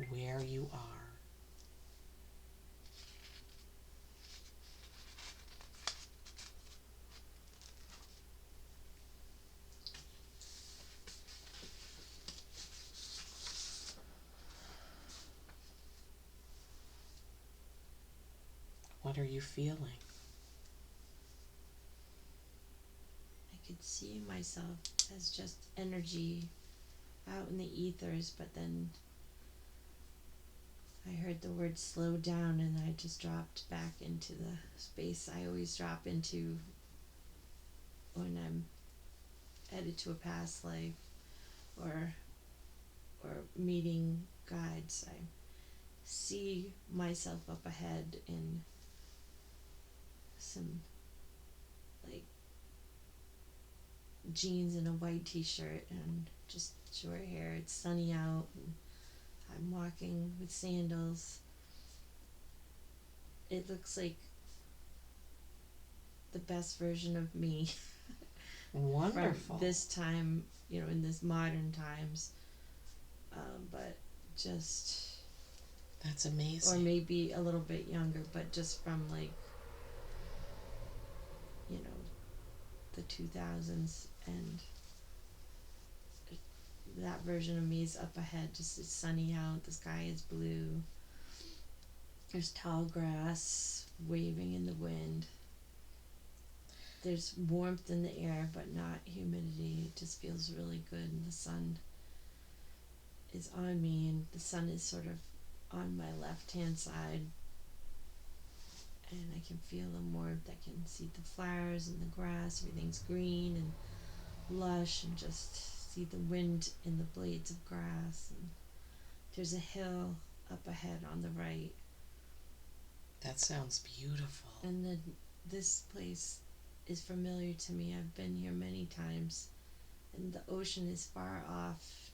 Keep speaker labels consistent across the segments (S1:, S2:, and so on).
S1: where you are. What are you feeling?
S2: I could see myself as just energy out in the ethers, but then I heard the word slow down and I just dropped back into the space I always drop into when I'm headed to a past life or meeting guides. I see myself up ahead in some like jeans and a white t-shirt and just short hair. It's sunny out and I'm walking with sandals. It looks like the best version of me
S1: Wonderful.
S2: from this time, in this modern times. But just,
S1: That's
S2: or
S1: amazing.
S2: maybe a little bit younger, but just from like, you know, the 2000s, and that version of me is up ahead. Just it's sunny out, the sky is blue. There's tall grass waving in the wind. There's warmth in the air, but not humidity. It just feels really good, and the sun is on me, and the sun is sort of on my left hand side, and I can feel the warmth. I can see the flowers and the grass. Everything's green and lush, and just see the wind in the blades of grass. And there's a hill up ahead on the right.
S1: That sounds beautiful.
S2: And then this place is familiar to me. I've been here many times, and the ocean is far off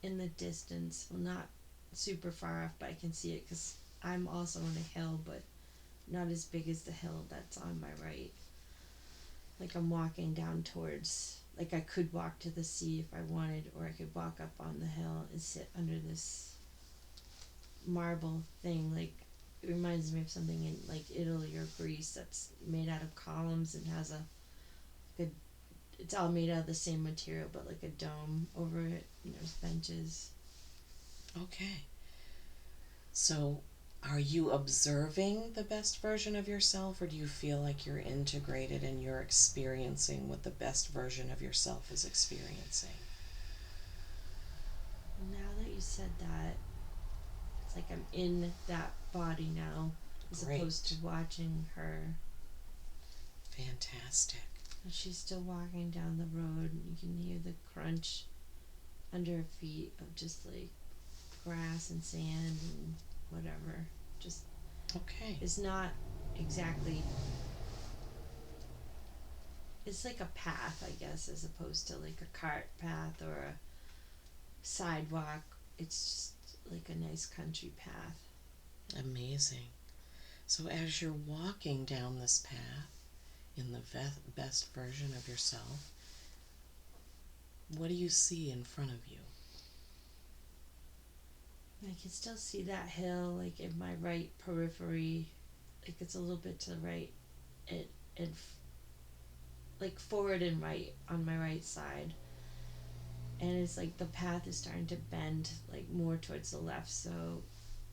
S2: in the distance. Well, not super far off, but I can see it because I'm also on a hill, but not as big as the hill that's on my right. Like I'm walking down towards, like I could walk to the sea if I wanted, or I could walk up on the hill and sit under this marble thing. Like it reminds me of something in like Italy or Greece that's made out of columns and has a good. It's all made out of the same material, but like a dome over it, and there's benches.
S1: Okay. So, are you observing the best version of yourself, or do you feel like you're integrated and you're experiencing what the best version of yourself is experiencing?
S2: Now that you said that, it's like I'm in that body now, as opposed to
S1: Great.
S2: watching her.
S1: Fantastic.
S2: And she's still walking down the road, and you can hear the crunch under her feet of just like grass and sand and whatever. Just,
S1: Okay.
S2: it's not exactly. It's like a path, I guess, as opposed to like a cart path or a sidewalk. It's just like a nice country path.
S1: Amazing. So, as you're walking down this path in the best version of yourself, what do you see in front of you?
S2: I can still see that hill, like in my right periphery. Like it's a little bit to the right, and like forward and right on my right side. And it's like the path is starting to bend like more towards the left. So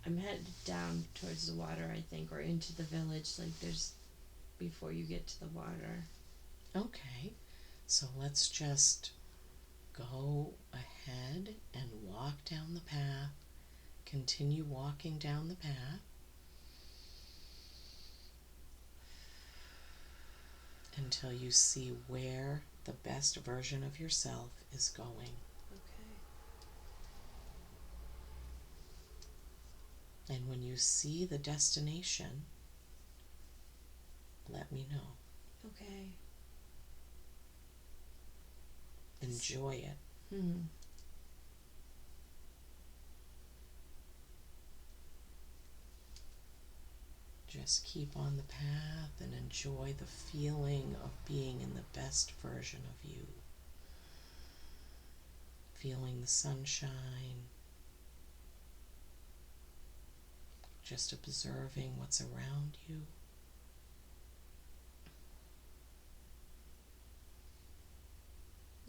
S2: I'm headed down towards the water, I think, or into the village. Like there's before you get to the water.
S1: Okay. So, let's just go ahead and walk down the path. Continue walking down the path until you see where the best version of yourself is going.
S2: Okay.
S1: And when you see the destination, let me know.
S2: Okay.
S1: Enjoy it.
S2: Hmm.
S1: Just keep on the path and enjoy the feeling of being in the best version of you. Feeling the sunshine, just observing what's around you.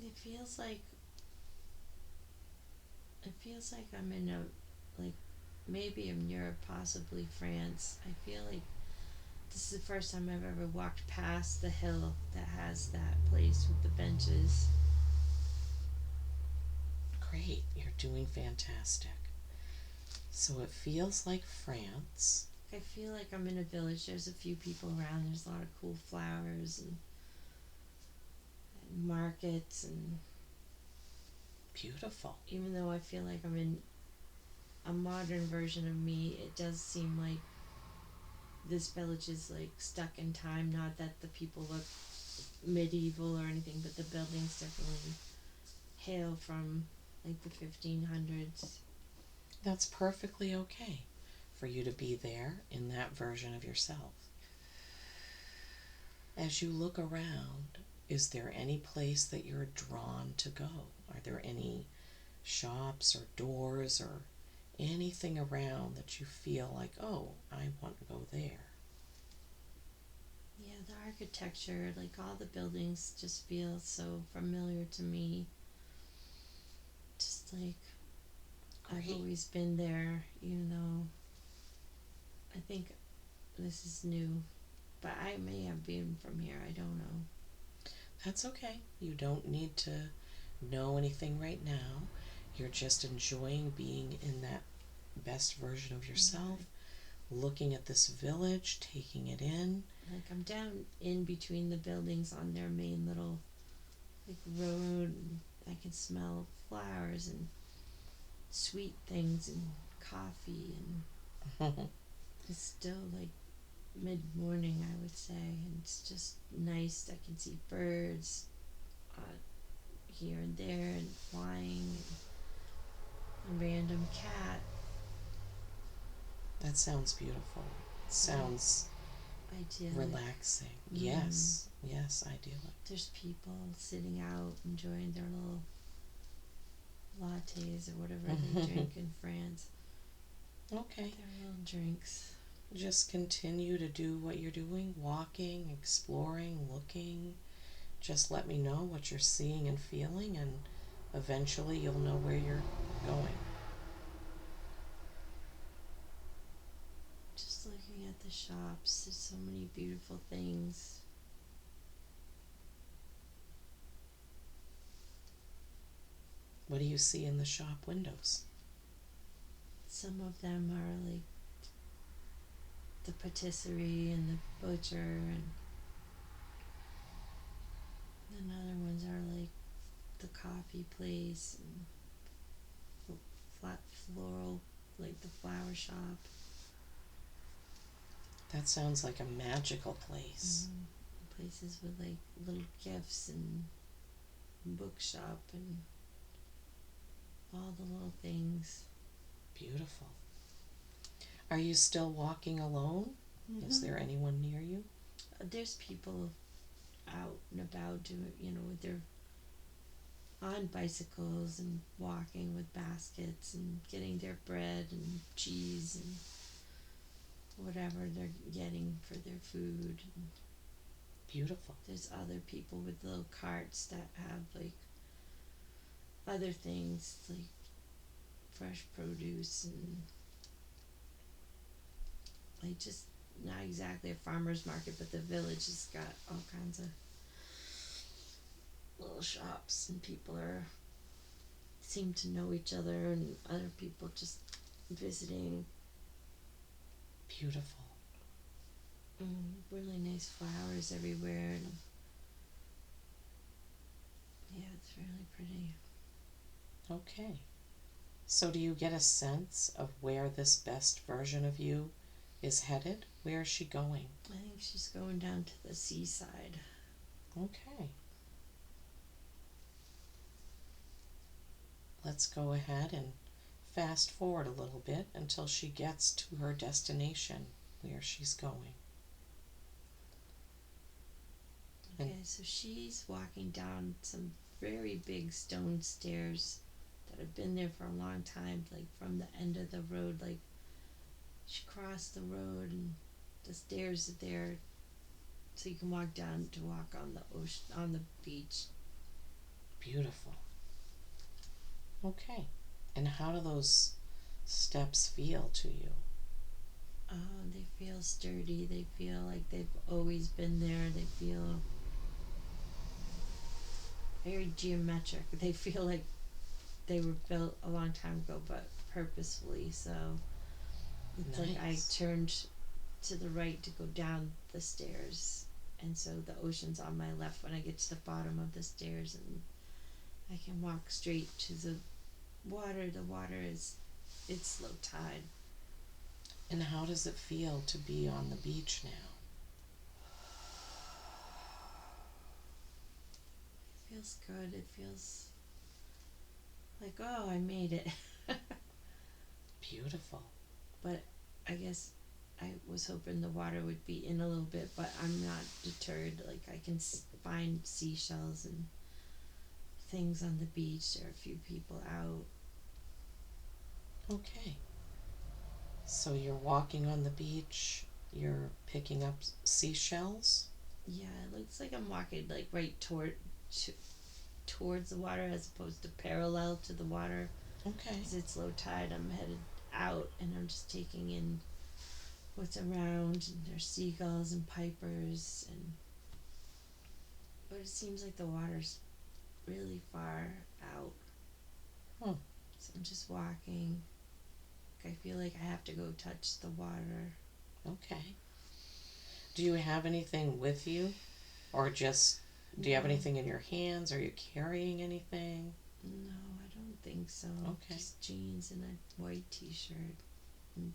S2: It feels like I'm in a, like, maybe in Europe, possibly France. I feel like this is the first time I've ever walked past the hill that has that place with the benches.
S1: Great, you're doing fantastic. So it feels like France.
S2: I feel like I'm in a village. There's a few people around. There's a lot of cool flowers and markets, and
S1: Beautiful.
S2: even though I feel like I'm in a modern version of me, it does seem like this village is like stuck in time. Not that the people look medieval or anything, but the buildings definitely hail from like the 1500s.
S1: That's perfectly okay for you to be there in that version of yourself. As you look around, is there any place that you're drawn to go? Are there any shops or doors or anything around that you feel like, oh, I want to go there?
S2: Yeah, the architecture, like all the buildings, just feel so familiar to me. Just like I've
S1: Great.
S2: always been there, even though I think this is new. But I may have been from here, I don't know.
S1: That's okay. You don't need to know anything right now. You're just enjoying being in that best version of yourself, looking at this village, taking it in.
S2: Like I'm down in between the buildings on their main little like road. And I can smell flowers and sweet things and coffee, and it's still like mid morning, I would say, and it's just nice. I can see birds here and there and flying, and a random cat.
S1: That sounds beautiful. It sounds
S2: Idyllic.
S1: relaxing. Yes, yes, idyllic.
S2: There's people sitting out enjoying their little lattes or whatever they drink in France.
S1: Okay.
S2: Their little drinks.
S1: Just continue to do what you're doing, walking, exploring, looking. Just let me know what you're seeing and feeling, and eventually you'll know where you're going.
S2: Just looking at the shops, there's so many beautiful things.
S1: What do you see in the shop windows?
S2: Some of them are like the patisserie and the butcher, and other ones are like the coffee place and flat floral, like the flower shop.
S1: That sounds like a magical place.
S2: Places with like little gifts and bookshop and all the little things.
S1: Beautiful. Are you still walking alone? Is there anyone near you?
S2: There's people out and about doing, with their on bicycles and walking with baskets and getting their bread and cheese and whatever they're getting for their food. And
S1: Beautiful.
S2: there's other people with little carts that have like other things like fresh produce and like just not exactly a farmer's market, but the village has got all kinds of little shops, and people are seem to know each other, and other people just visiting.
S1: Beautiful.
S2: Really nice flowers everywhere, and yeah, it's really pretty.
S1: Okay. So do you get a sense of where this best version of you is headed? Where is she going?
S2: I think she's going down to the seaside.
S1: Okay. Let's go ahead and fast forward a little bit until she gets to her destination, where she's going.
S2: Okay, so she's walking down some very big stone stairs that have been there for a long time, like from the end of the road. Like you cross the road and the stairs are there, so you can walk down to walk on the ocean on the beach.
S1: Beautiful. Okay. And how do those steps feel to you?
S2: They feel sturdy. They feel like they've always been there. They feel very geometric. They feel like they were built a long time ago, but purposefully. So it's like I
S1: Nice.
S2: turned to the right to go down the stairs, and so the ocean's on my left when I get to the bottom of the stairs, and I can walk straight to the water. The water is, it's low tide.
S1: And how does it feel to be on the beach now?
S2: It feels good. It feels like, oh, I made it.
S1: Beautiful.
S2: But I guess I was hoping the water would be in a little bit, but I'm not deterred. Like I can find seashells and things on the beach. There are a few people out.
S1: Okay. So you're walking on the beach, you're picking up seashells?
S2: Yeah, it looks like I'm walking like right to, towards the water as opposed to parallel to the water.
S1: Okay.
S2: Because it's low tide, I'm headed out and I'm just taking in what's around. And there's seagulls and pipers, and but it seems like the water's really far out.
S1: Hmm.
S2: So I'm just walking. I feel like I have to go touch the water.
S1: Okay. Do you have anything with you? Or just, do you have
S2: No,
S1: anything in your hands? Are you carrying anything?
S2: no, I don't think so.
S1: Okay.
S2: Just jeans and a white t-shirt and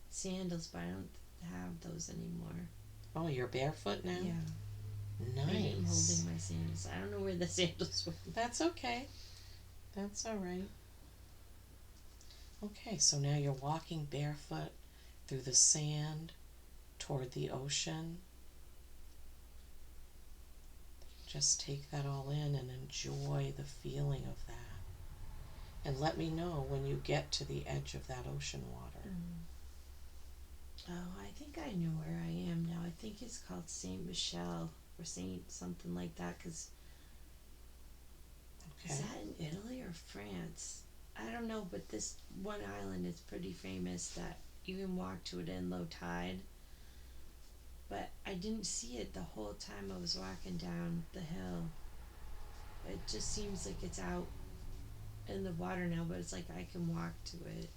S2: sandals, but I don't have those anymore.
S1: Oh, you're barefoot now?
S2: Yeah, maybe I'm
S1: Nice.
S2: holding my sandals. I don't know where the sandals went.
S1: That's okay. That's all right. Okay, so now you're walking barefoot through the sand toward the ocean. Just take that all in and enjoy the feeling of that. And let me know when you get to the edge of that ocean water.
S2: Oh, I think I know where I am now. I think it's called Saint Michel or Saint something like that. Cause
S1: Okay.
S2: is that in Italy or France? I don't know, but this one island is pretty famous that you can walk to it in low tide. But I didn't see it the whole time I was walking down the hill. It just seems like it's out in the water now, but it's like I can walk to it.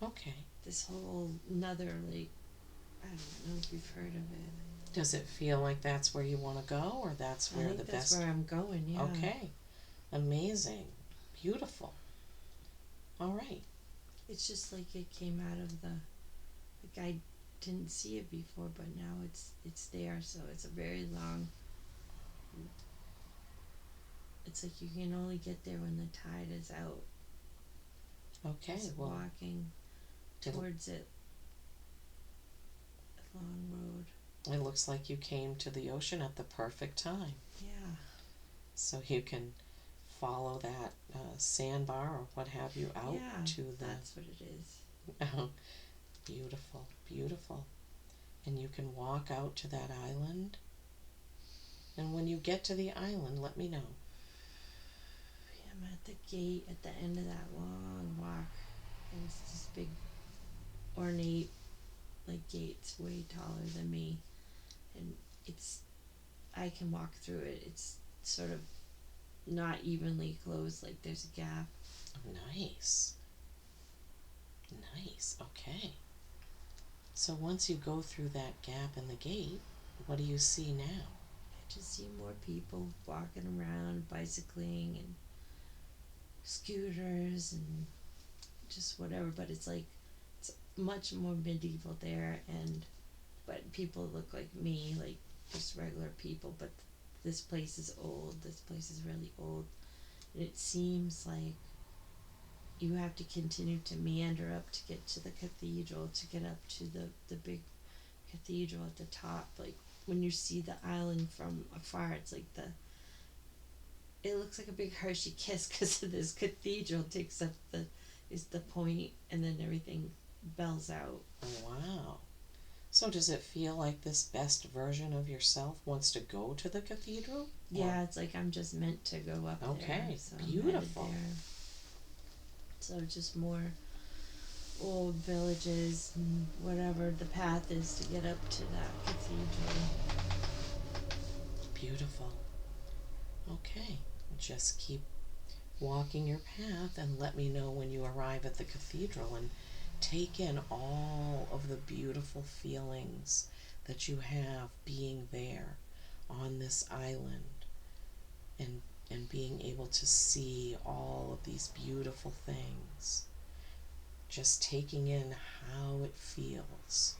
S1: Okay.
S2: This whole another lake. I don't know if you've heard of it.
S1: Does it feel like that's where you want to go, or that's
S2: I
S1: where
S2: think
S1: the
S2: that's
S1: best?
S2: where I'm going, yeah.
S1: Okay. Amazing. Beautiful. All right.
S2: It's just like it came out of the, like I didn't see it before, but now it's there. So it's a very long. It's like you can only get there when the tide is out.
S1: Okay.
S2: Just
S1: Well,
S2: walking
S1: it'll-
S2: towards it. A long road.
S1: it looks like you came to the ocean at the perfect time.
S2: Yeah.
S1: So you can follow that sandbar or what have you out
S2: Yeah.
S1: to the.
S2: That's what it is.
S1: Oh, beautiful, beautiful. And you can walk out to that island. And when you get to the island, let me know.
S2: I'm at the gate at the end of that long walk, and it's this big, ornate, like gate's way taller than me, and it's, I can walk through it. It's sort of not evenly closed, like there's a gap.
S1: Oh, nice. Nice. Okay. So once you go through that gap in the gate, what do you see now?
S2: I just see more people walking around, bicycling and scooters and just whatever, but it's like it's much more medieval there, and but people look like me, like just regular people, but this place is old. This place is really old. And it seems like you have to continue to meander up to get to the cathedral, to get up to the big cathedral at the top. Like when you see the island from afar, it's like it looks like a big Hershey kiss because of this cathedral takes up the point, and then everything bells out.
S1: Wow. So does it feel like this best version of yourself wants to go to the cathedral?
S2: Yeah, it's like I'm just meant to go up there.
S1: Okay,
S2: So I'm headed
S1: beautiful.
S2: there. So just more old villages and whatever the path is to get up to that cathedral.
S1: Beautiful. Okay, just keep walking your path and let me know when you arrive at the cathedral and take in all of the beautiful feelings that you have being there on this island and being able to see all of these beautiful things. Just taking in how it feels.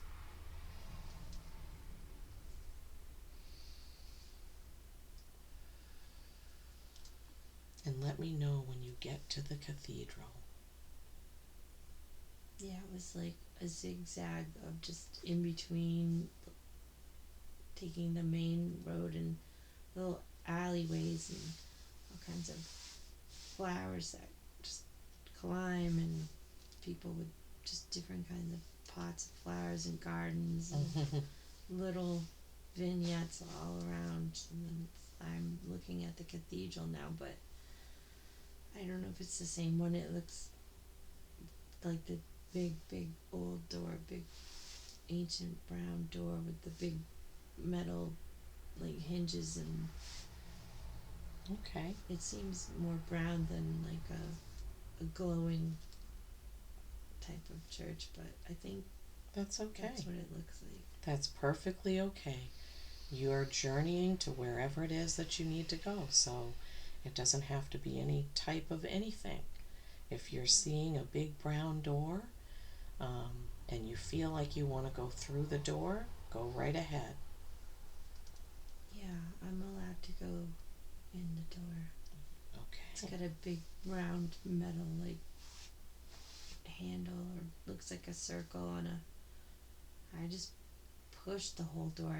S1: And let me know when you get to the cathedral.
S2: Yeah, it was like a zigzag of just in between taking the main road and little alleyways and all kinds of flowers that just climb and people with just different kinds of pots of flowers and gardens and little vignettes all around. And then I'm looking at the cathedral now, but I don't know if it's the same one. It looks like the big old door, big ancient brown door with the big metal like hinges, and
S1: Okay,
S2: it seems more brown than like a glowing type of church, but I think
S1: that's okay.
S2: that's what it looks like.
S1: That's perfectly okay. You're journeying to wherever it is that you need to go, so it doesn't have to be any type of anything. If you're seeing a big brown door and you feel like you want to go through the door, go right ahead.
S2: Yeah, I'm allowed to go in the door. It's
S1: Okay.
S2: got a big round metal like handle, or looks like a circle on a. I just push the whole door.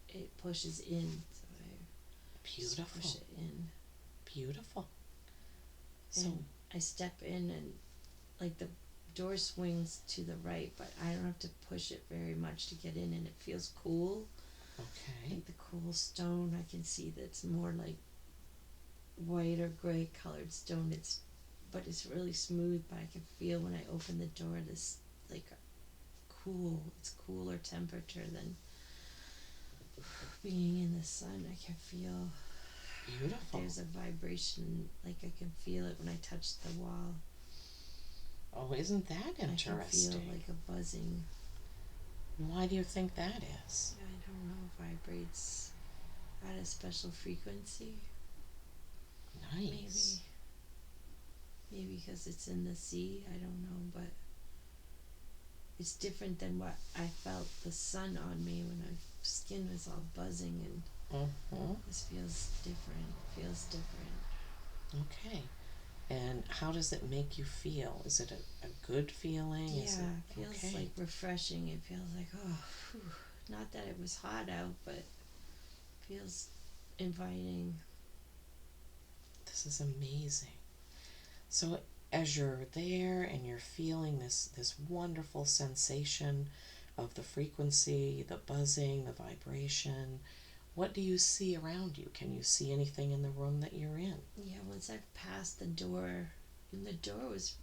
S2: It pushes in, so I just
S1: Beautiful.
S2: push it in.
S1: Beautiful. So
S2: And I step in, and like the door swings to the right, but I don't have to push it very much to get in, and it feels cool.
S1: okay.
S2: Like the cool stone, I can see that's more like white or gray colored stone. But it's really smooth. But I can feel when I open the door this like cool. It's cooler temperature than being in the sun. I can feel
S1: Beautiful.
S2: there's a vibration. Like I can feel it when I touch the wall.
S1: Oh, isn't that
S2: I can
S1: interesting?
S2: feel like a buzzing.
S1: Why do you think that is?
S2: I don't know. Vibrates at a special frequency.
S1: Nice.
S2: Maybe because it's in the sea. I don't know, but it's different than what I felt the sun on me when my skin was all buzzing, and
S1: Mm-hmm.
S2: this feels different. Feels different.
S1: Okay. And how does it make you feel? Is it a good feeling?
S2: Yeah,
S1: Is
S2: it feels
S1: okay?
S2: like refreshing. It feels like, oh, whew. Not that it was hot out, but feels inviting.
S1: This is amazing. So as you're there and you're feeling this wonderful sensation of the frequency, the buzzing, the vibration, what do you see around you? Can you see anything in the room that you're in?
S2: Yeah, once I passed the door, and the door was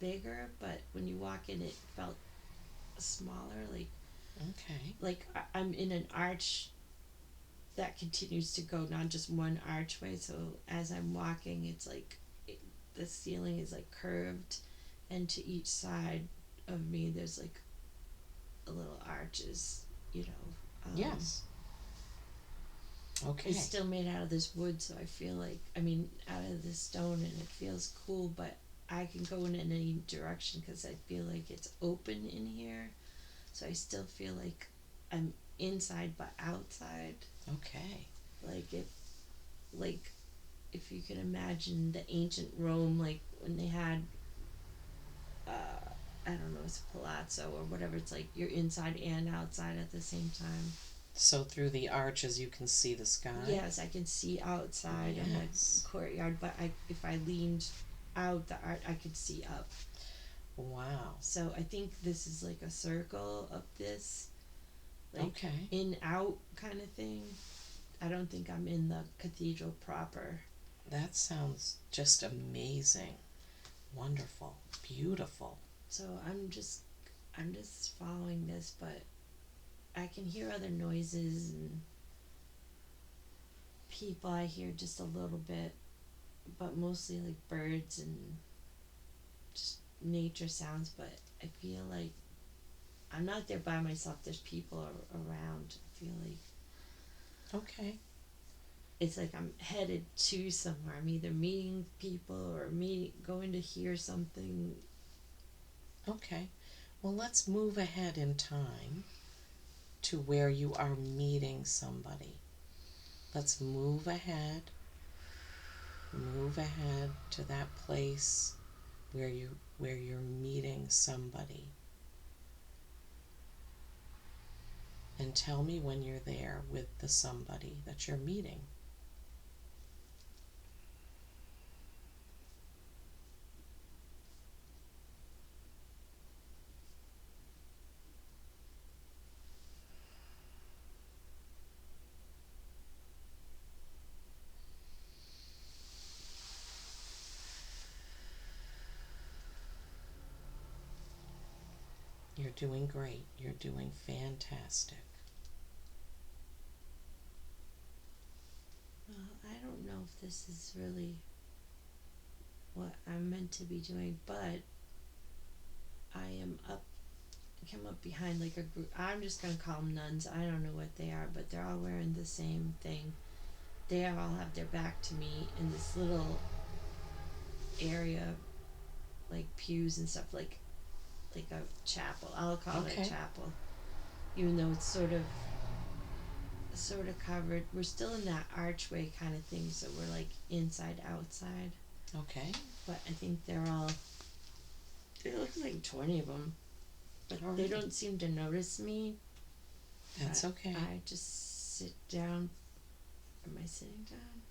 S2: bigger, but when you walk in, it felt smaller.
S1: Okay.
S2: Like I'm in an arch that continues to go, not just one archway. So as I'm walking, it's like the ceiling is like curved, and to each side of me, there's like a little arches. You know.
S1: Yes. Okay.
S2: It's still made out of this wood, so I feel like, I mean, out of this stone, and it feels cool, but I can go in any direction because I feel like it's open in here. So I still feel like I'm inside but outside.
S1: Okay.
S2: Like if you can imagine the ancient Rome, like when they had, I don't know, it's a palazzo or whatever. It's like you're inside and outside at the same time.
S1: So through the arches you can see the sky?
S2: Yes, I can see outside in the
S1: Yes.
S2: courtyard, but if I leaned out the art, I could see up.
S1: Wow.
S2: So I think this is like a circle of this, like
S1: Okay.
S2: in out kind of thing. I don't think I'm in the cathedral proper.
S1: That sounds just amazing. Wonderful. Beautiful.
S2: So I'm just following this, but I can hear other noises and people. I hear just a little bit, but mostly like birds and just nature sounds. But I feel like I'm not there by myself. There's people around. I feel like
S1: Okay.
S2: it's like I'm headed to somewhere. I'm either meeting people or going to hear something.
S1: Okay. Well, let's move ahead in time to where you are meeting somebody. Let's move ahead to that place where you're meeting somebody. And tell me when you're there with the somebody that you're meeting. You're doing great. You're doing fantastic.
S2: Well, I don't know if this is really what I'm meant to be doing, but I am up. I come up behind like a group. I'm just gonna call them nuns. I don't know what they are, but they're all wearing the same thing. They all have their back to me in this little area, like pews and stuff, like a chapel. I'll call it a
S1: Okay.
S2: chapel, even though it's sort of covered. We're still in that archway kind of thing, so we're like inside outside.
S1: Okay.
S2: But I think they're all. There looks like 20 of them, but
S1: All
S2: they
S1: right.
S2: don't seem to notice me.
S1: That's okay.
S2: I just sit down. Am I sitting down?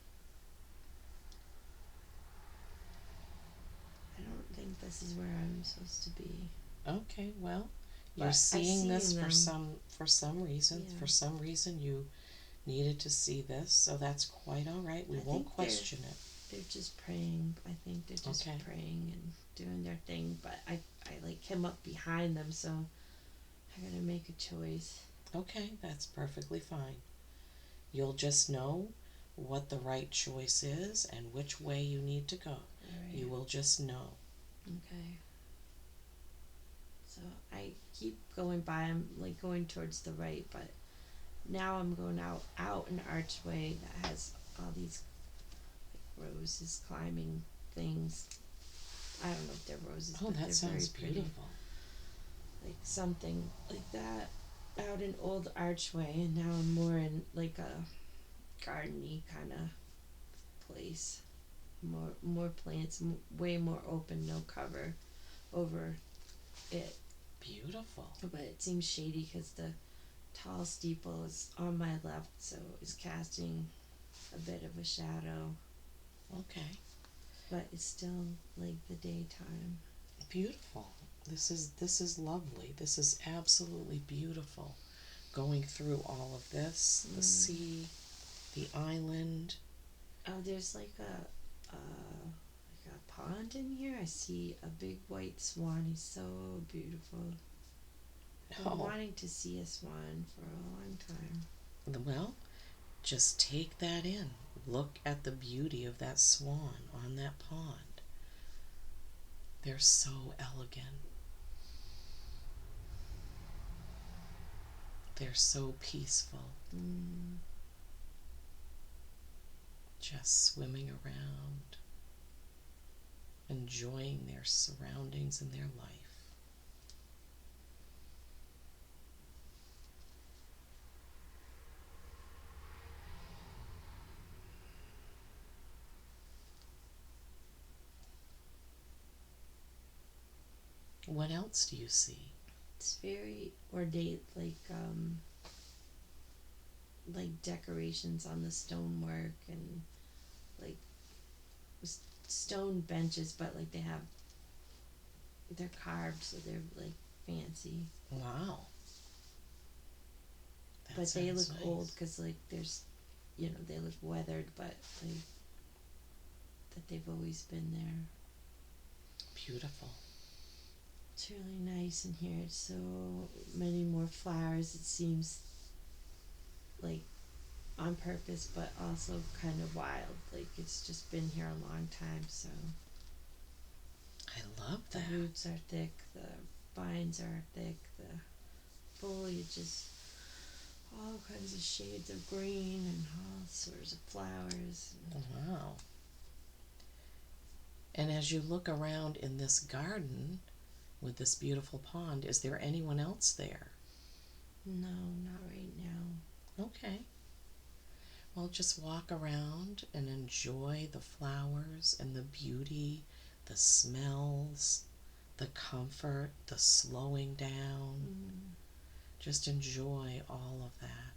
S2: I don't think this is where I'm supposed to be.
S1: Okay. Well, you're
S2: But I
S1: seeing
S2: see
S1: this
S2: them.
S1: for some reason.
S2: Yeah.
S1: For some reason you needed to see this, so that's quite all right. We
S2: I
S1: won't
S2: think
S1: question it.
S2: they're just praying. I think they're just
S1: Okay.
S2: praying and doing their thing. But I like came up behind them, so I gotta make a choice.
S1: Okay, that's perfectly fine. You'll just know what the right choice is and which way you need to go.
S2: Alright.
S1: You will just know.
S2: Okay. So I keep going by. I'm like going towards the right, but now I'm going out an archway that has all these like roses climbing things. I don't know if they're roses,
S1: Oh,
S2: but
S1: that
S2: they're
S1: sounds
S2: very pretty.
S1: beautiful.
S2: Like something like that out an old archway, and now I'm more in like a gardeny kind of place. More plants, way more open, no cover over it.
S1: Beautiful.
S2: But it seems shady because the tall steeple is on my left, so it's casting a bit of a shadow.
S1: Okay.
S2: But it's still like the daytime.
S1: Beautiful. This is lovely. This is absolutely beautiful. Going through all of this, the sea, the island.
S2: Oh, there's like a pond in here. I see a big white swan. He's so beautiful. I've been
S1: Oh,
S2: wanting to see a swan for a long time.
S1: well, just take that in. Look at the beauty of that swan on that pond. They're so elegant. They're so peaceful.
S2: Mm.
S1: Just swimming around, enjoying their surroundings and their life. What else do you see?
S2: It's very ornate, like decorations on the stonework and like stone benches, but like they have they're carved, so they're like fancy.
S1: Wow. That
S2: But they
S1: sounds
S2: look old
S1: nice.
S2: because like there's, they look weathered, but like that they've always been there.
S1: Beautiful.
S2: It's really nice in here. It's so many more flowers. It seems like on purpose, but also kind of wild. Like it's just been here a long time, so
S1: I love
S2: the
S1: that.
S2: roots are thick, the vines are thick, the foliage is all kinds of shades of green and all sorts of flowers.
S1: Wow. And as you look around in this garden with this beautiful pond, is there anyone else there?
S2: No, not right now.
S1: Okay. Well, just walk around and enjoy the flowers and the beauty, the smells, the comfort, the slowing down.
S2: Mm.
S1: Just enjoy all of that.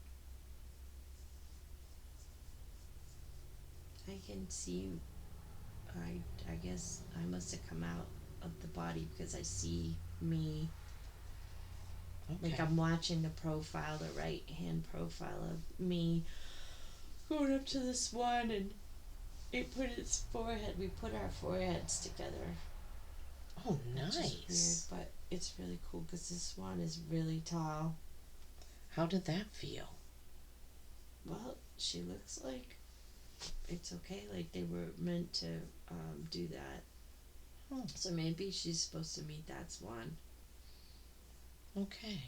S2: I can see. I guess I must have come out of the body because I see me. Like
S1: Okay.
S2: I'm watching the profile, the right hand profile of me going up to this one, and it put its forehead. We put our foreheads together,
S1: Oh,
S2: which is weird,
S1: nice.
S2: but it's really cool because this swan is really tall.
S1: How did that feel?
S2: Well, she looks like it's okay. Like they were meant to do that.
S1: Oh,
S2: So maybe she's supposed to meet that swan.
S1: okay.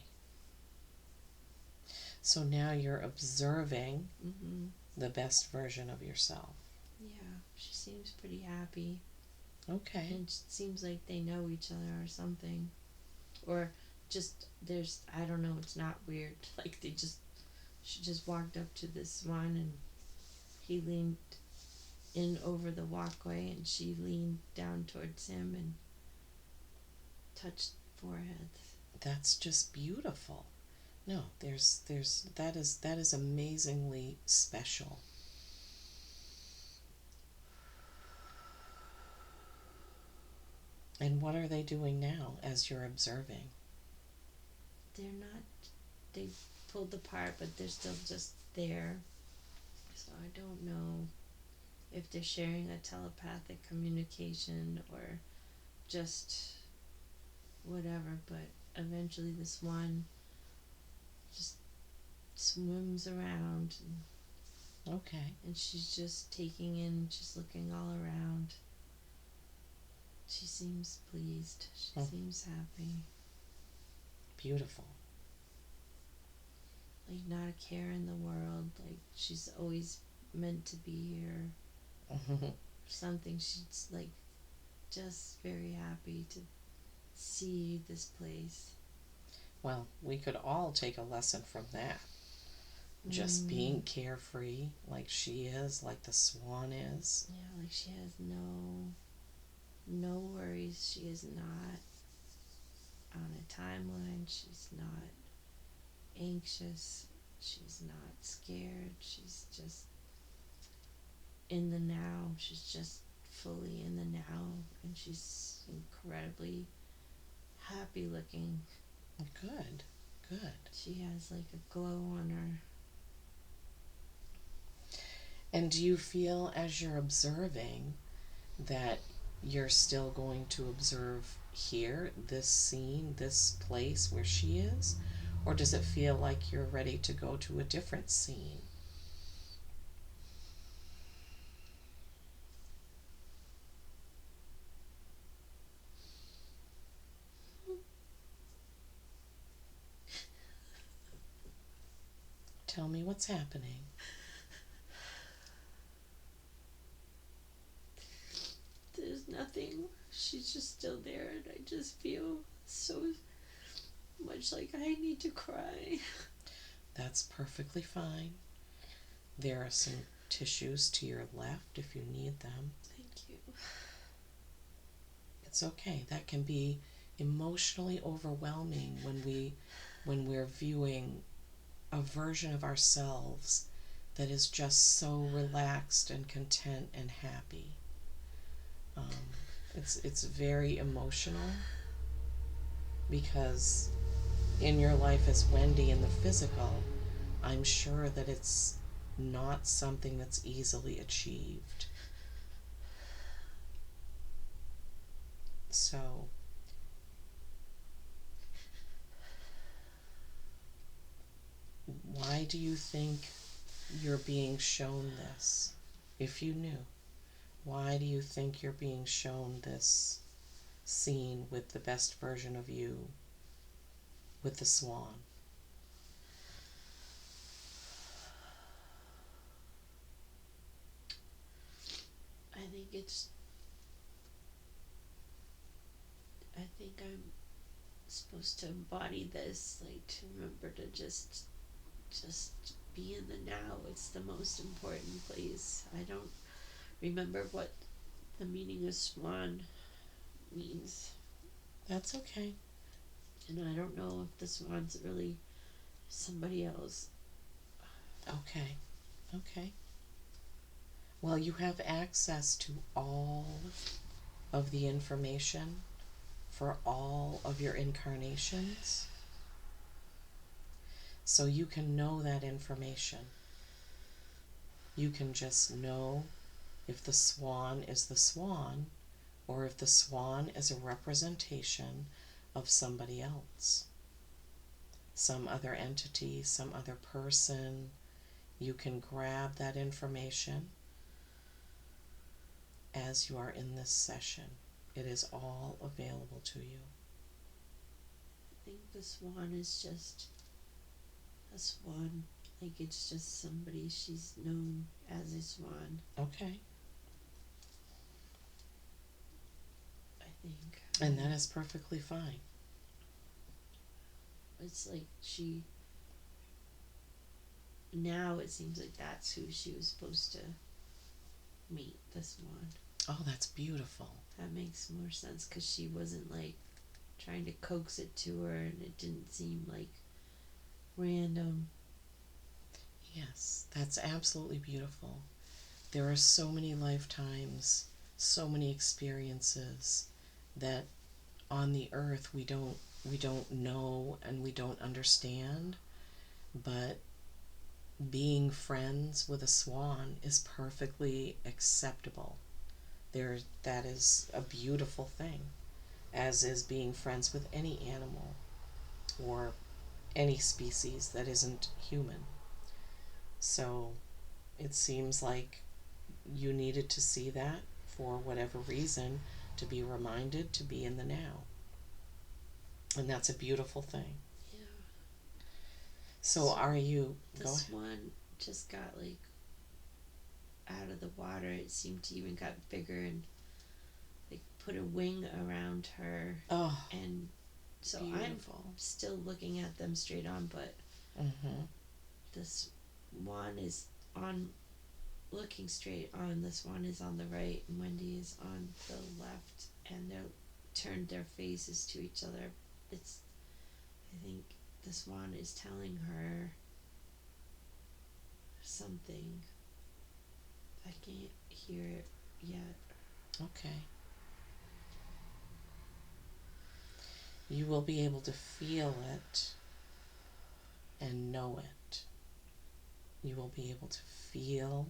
S1: So now you're observing
S2: Mm-hmm.
S1: the best version of yourself.
S2: Yeah, she seems pretty happy.
S1: Okay.
S2: And it seems like they know each other or something. Or just, I don't know, it's not weird. Like she just walked up to this one and he leaned in over the walkway and she leaned down towards him and touched foreheads.
S1: That's just beautiful. No, that is amazingly special. And what are they doing now as you're observing?
S2: They're not, they pulled apart, but they're still just there. So I don't know if they're sharing a telepathic communication or just whatever, but eventually this one just swims around
S1: Okay.
S2: and she's just taking in, just looking all around. She seems pleased. She
S1: Oh,
S2: seems happy.
S1: beautiful.
S2: Like not a care in the world. Like she's always meant to be here. Something she's like just very happy to see this place.
S1: Well, we could all take a lesson from that. Just
S2: Mm.
S1: being carefree like she is, like the swan is.
S2: Yeah, like she has no worries. She is not on a timeline. She's not anxious. She's not scared. She's just in the now. She's just fully in the now, and she's incredibly happy looking.
S1: Good, good.
S2: She has like a glow on her.
S1: And do you feel as you're observing that you're still going to observe here, this scene, this place where she is? Or does it feel like you're ready to go to a different scene? Tell me what's happening.
S2: There's nothing. She's just still there, and I just feel so much like I need to cry.
S1: That's perfectly fine. There are some tissues to your left if you need them.
S2: Thank you.
S1: It's okay. That can be emotionally overwhelming when we're viewing a version of ourselves that is just so relaxed and content and happy. Um, it's very emotional, because in your life as Wendy in the physical, I'm sure that it's not something that's easily achieved. So, why do you think you're being shown this? If you knew, why do you think you're being shown this scene with the best version of you with the swan?
S2: I think it's. I think I'm supposed to embody this, like to remember to just be in the now. It's the most important place. I don't remember what the meaning of swan means,
S1: That's okay.
S2: and I don't know if the swan's really somebody else.
S1: Okay. Okay. Well, you have access to all of the information for all of your incarnations. So you can know that information. You can just know if the swan is the swan or if the swan is a representation of somebody else, some other entity, some other person. You can grab that information as you are in this session. It is all available to you.
S2: I think the swan is just a swan. Like it's just somebody she's known as a swan,
S1: Okay.
S2: I think.
S1: And that is perfectly fine.
S2: It's like she. Now it seems like that's who she was supposed to meet, the swan.
S1: Oh, that's beautiful.
S2: That makes more sense because she wasn't like trying to coax it to her and it didn't seem like random.
S1: Yes, that's absolutely beautiful. There are so many lifetimes, so many experiences that on the earth we don't know and we don't understand, but being friends with a swan is perfectly acceptable. That is a beautiful thing, as is being friends with any animal or any species that isn't human. So it seems like you needed to see that for whatever reason, to be reminded to be in the now. And that's a beautiful thing.
S2: Yeah.
S1: So are you
S2: The
S1: go ahead.
S2: swan just got like out of the water. It seemed to even got bigger and like put a wing around her.
S1: Oh,
S2: And so
S1: beautiful.
S2: I'm still looking at them straight on, but
S1: Mm-hmm.
S2: the swan is on looking straight on. The swan is on the right and Wendy is on the left, and they're turned their faces to each other. It's I think the swan is telling her something. I can't hear it yet.
S1: Okay. You will be able to feel it and know it. You will be able to feel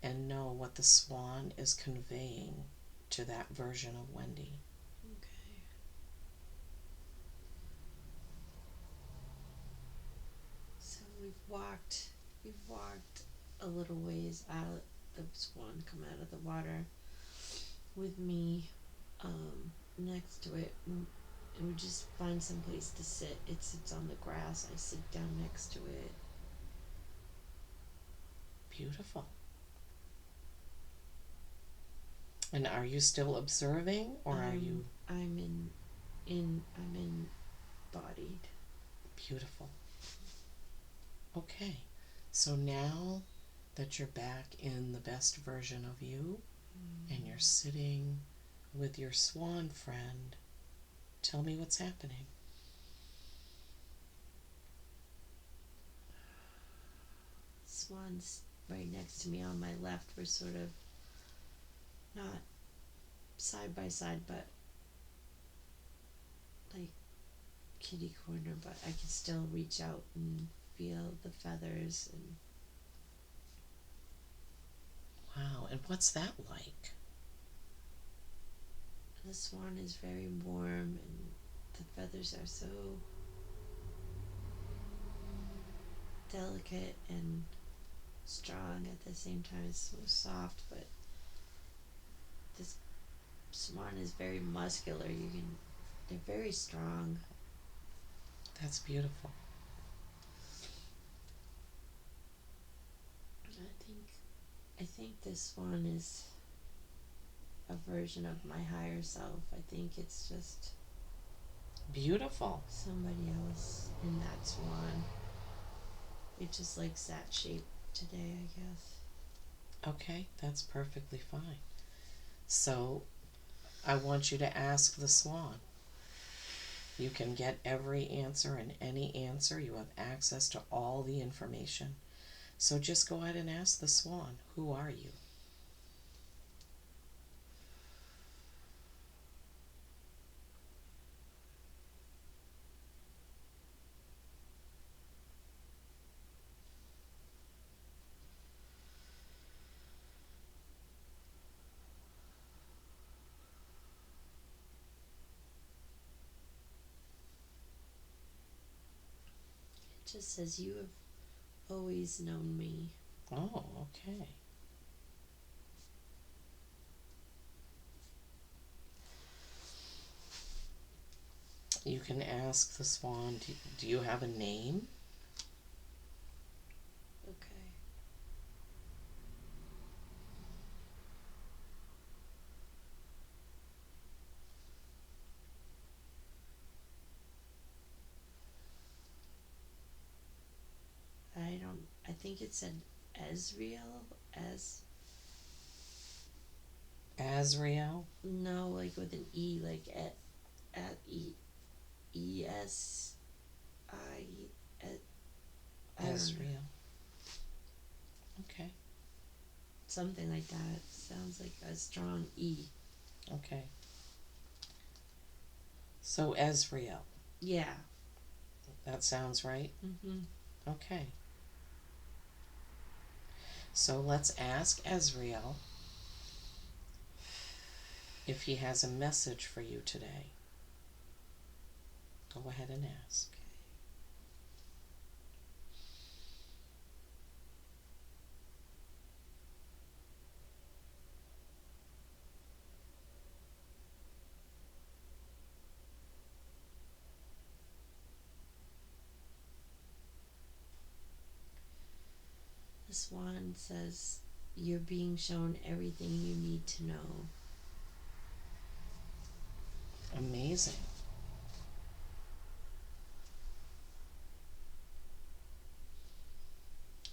S1: and know what the swan is conveying to that version of Wendy.
S2: Okay. So we've walked a little ways out. The swan come out of the water with me next to it, and we just find some place to sit. It sits on the grass. I sit down next to it.
S1: Beautiful. And are you still observing, or are you
S2: I'm I'm embodied.
S1: beautiful? Okay. So now that you're back in the best version of you and you're sitting with your swan friend, tell me what's happening.
S2: Swan's right next to me on my left. We're sort of not side by side, but like kitty corner, but I can still reach out and feel the feathers. And
S1: Wow, and what's that like?
S2: the swan is very warm, and the feathers are so delicate and strong at the same time. It's so soft, but this swan is very muscular. They're very strong.
S1: That's beautiful.
S2: I think this swan is a version of my higher self. I think it's just
S1: Beautiful.
S2: somebody else in that swan. It just likes that shape today, I guess.
S1: Okay, that's perfectly fine. So I want you to ask the swan. You can get every answer and any answer. You have access to all the information. So just go ahead and ask the swan, who are you?
S2: It just says, "You have always known me."
S1: Oh, okay. You can ask the swan, do you have a name?
S2: Okay. I think it said Ezreal.
S1: Azrael?
S2: No, like with an E, like at ESI. I don't know.
S1: Azrael. Okay,
S2: Something like that. Sounds like a strong E.
S1: okay. So Azrael,
S2: Yeah.
S1: that sounds right?
S2: Mhm.
S1: Okay. So let's ask Azrael if he has a message for you today. Go ahead and ask.
S2: The swan says, "You're being shown everything you need to know."
S1: Amazing.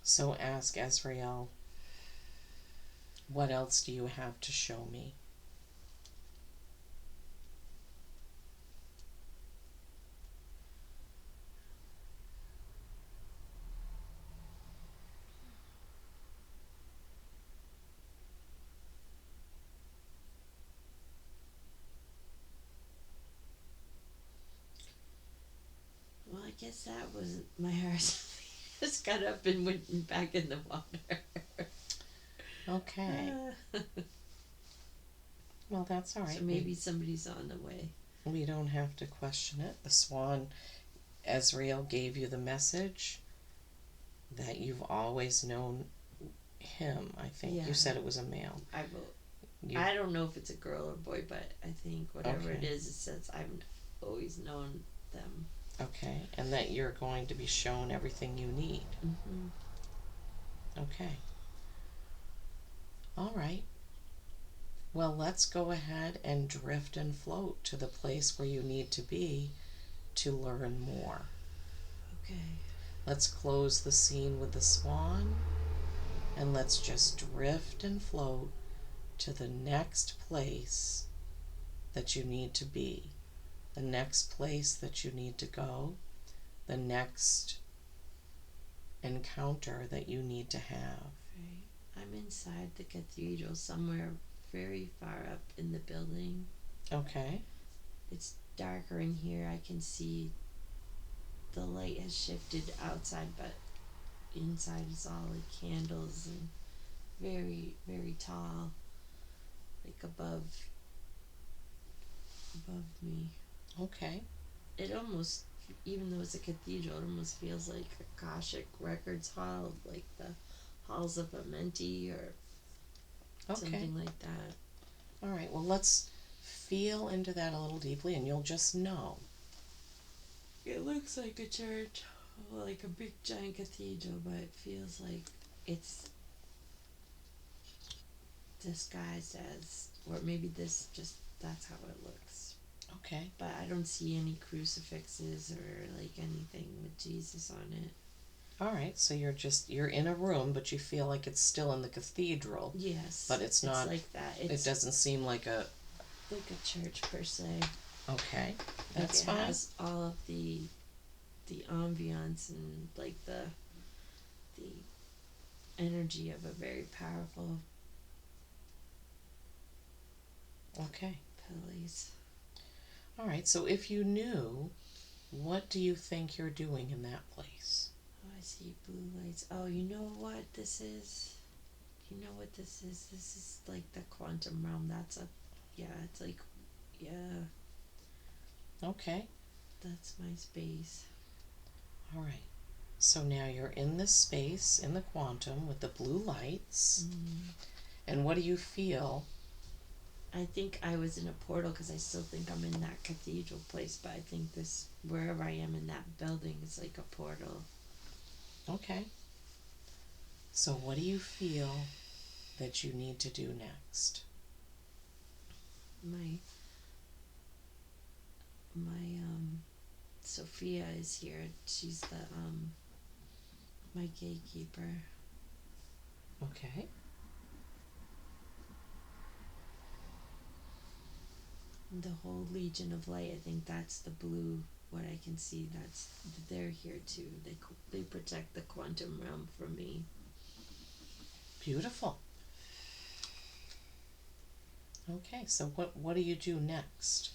S1: So ask Azrael, what else do you have to show me?
S2: Well, I guess that wasn't my heart. Just got up and went back in the water.
S1: Okay. Well, that's all right.
S2: So maybe somebody's on the way.
S1: We don't have to question it. The swan, Azrael, gave you the message that you've always known him, I think.
S2: Yeah.
S1: You said it was a male.
S2: I will.
S1: You,
S2: I don't know if it's a girl or boy, but I think whatever it
S1: Okay.
S2: is, it says I've always known them.
S1: okay. And that you're going to be shown everything you need.
S2: Mm-hmm.
S1: Okay. All right. Well, let's go ahead and drift and float to the place where you need to be to learn more.
S2: Okay.
S1: Let's close the scene with the swan and let's just drift and float to the next place that you need to be, the next place that you need to go, the next encounter that you need to have.
S2: Right. I'm inside the cathedral somewhere very far up in the building.
S1: Okay.
S2: It's darker in here. I can see the light has shifted outside, but inside is all like candles and very, very tall, like above me.
S1: Okay.
S2: It almost, even though it's a cathedral, it almost feels like a Akashic Records hall, like the halls of Amenti or
S1: Okay.
S2: something like that.
S1: All right. Well, let's feel into that a little deeply, and you'll just know.
S2: It looks like a church, like a big giant cathedral, but it feels like it's disguised as, or maybe this just, that's how it looks.
S1: Okay.
S2: But I don't see any crucifixes or like anything with Jesus on it.
S1: All right. So you're in a room, but you feel like it's still in the cathedral,
S2: Yes,
S1: but it's not.
S2: like that.
S1: It
S2: It's
S1: doesn't seem like a.
S2: like a church per se.
S1: Okay.
S2: Like
S1: That's
S2: it
S1: fine.
S2: has all of the ambiance and like the energy of a very powerful
S1: Okay.
S2: place.
S1: All right. So if you knew, what do you think you're doing in that place?
S2: Oh, I see blue lights. Oh, you know what this is? You know what this is? This is like the quantum realm. That's a, yeah, it's like, yeah,
S1: Okay.
S2: that's my space.
S1: All right. So now you're in this space in the quantum with the blue lights.
S2: Mm.
S1: And what do you feel?
S2: I think I was in a portal because I still think I'm in that cathedral place, but I think this, wherever I am in that building, is like a portal.
S1: Okay. So what do you feel that you need to do next?
S2: My Sophia is here. She's the my gatekeeper.
S1: Okay.
S2: The whole Legion of Light. I think that's the blue. What I can see, that's, they're here too. They protect the quantum realm from me.
S1: Beautiful. Okay, so what do you do next?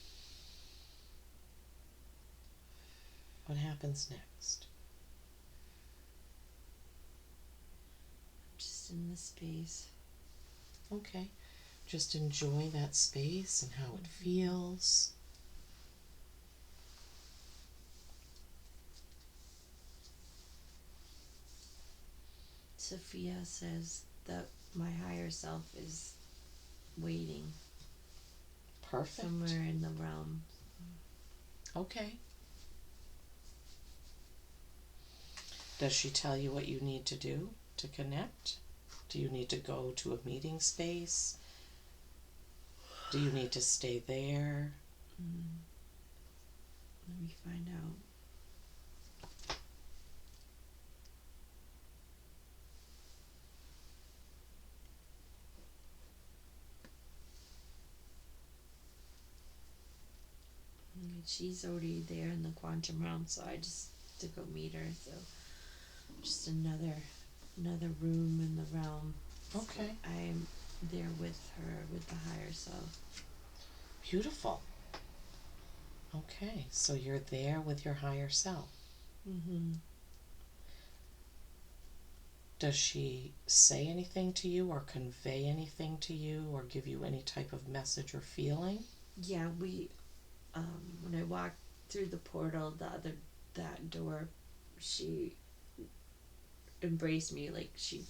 S1: What happens next?
S2: Just in the space.
S1: Okay. Just enjoy that space and how it feels.
S2: Sophia says that my higher self is waiting
S1: Perfect.
S2: somewhere in the realm.
S1: Okay. Does she tell you what you need to do to connect? Do you need to go to a meeting space? Do you need to stay there?
S2: Mm. Let me find out. She's already there in the quantum realm, so I just to go meet her. So just another room in the realm.
S1: Okay.
S2: So I'm there with her, with the higher self.
S1: Beautiful. Okay, so you're there with your higher self.
S2: Mm-hmm.
S1: Does she say anything to you or convey anything to you or give you any type of message or feeling?
S2: Yeah, we when I walked through the portal, that door, she embraced me, like she,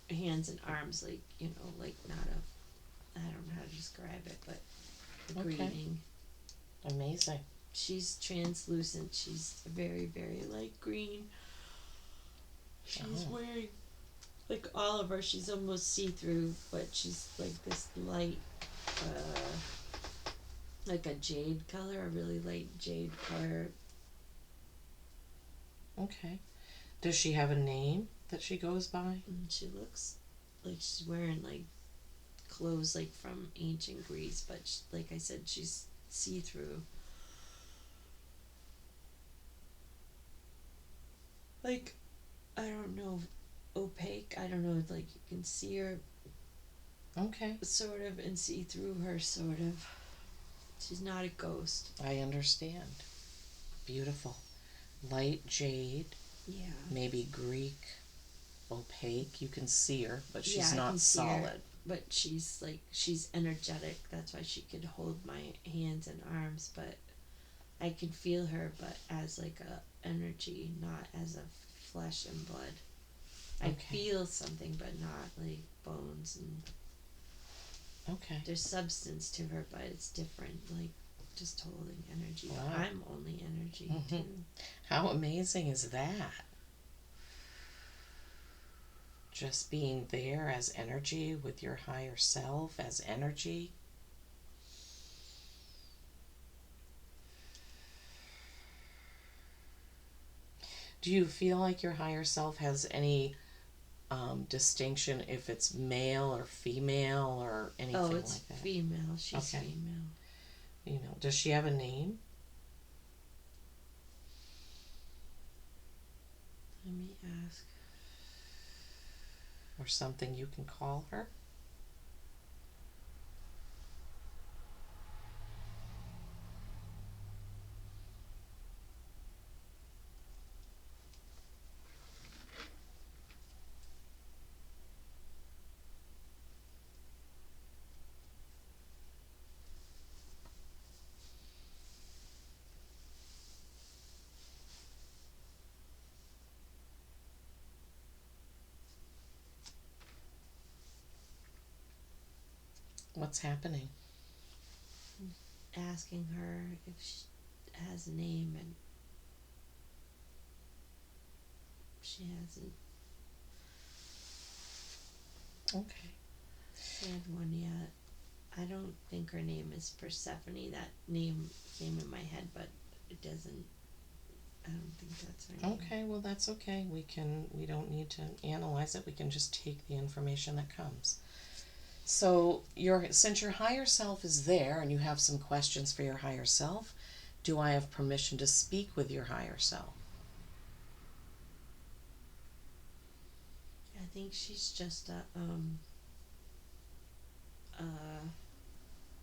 S2: hands and arms, like, you know, like not a, I don't know how to describe it, but a
S1: Okay.
S2: greeting.
S1: Amazing.
S2: She's translucent. She's very, very light green. She's wearing, like all of her, she's almost see-through, but she's like this light, like a jade color, a really light jade color.
S1: Okay. Does she have a name that she goes by?
S2: And she looks like she's wearing like clothes like from ancient Greece, but like I said, she's see-through. Like, I don't know, opaque. I don't know, like you can see her
S1: Okay.
S2: sort of and see through her sort of. She's not a ghost.
S1: I understand. Beautiful. light jade,
S2: Yeah.
S1: maybe Greek opaque. You can see her, but
S2: Yeah,
S1: she's
S2: I
S1: not
S2: can see her,
S1: solid.
S2: but she's energetic. That's why she could hold my hands and arms, but I can feel her, but as like a energy, not as a flesh and blood. I
S1: Okay.
S2: feel something, but not like bones, and
S1: Okay.
S2: there's substance to her, but it's different. Like just holding energy, but
S1: Wow.
S2: I'm only energy
S1: Hmm.
S2: too.
S1: How amazing is that? Just being there as energy with your higher self as energy. Do you feel like your higher self has any distinction if it's male or female or
S2: Oh,
S1: anything
S2: it's
S1: like that?
S2: female. She's
S1: Okay.
S2: female.
S1: Does she have a name
S2: Let me ask.
S1: or something you can call her? What's happening?
S2: Asking her if she has a name, and she hasn't
S1: Okay.
S2: said one yet. I don't think her name is Persephone. That name came in my head, but it doesn't. I don't think that's her name.
S1: Okay, well that's okay. We don't need to analyze it. We can just take the information that comes. So, since your higher self is there and you have some questions for your higher self, do I have permission to speak with your higher self?
S2: I think she's just uh,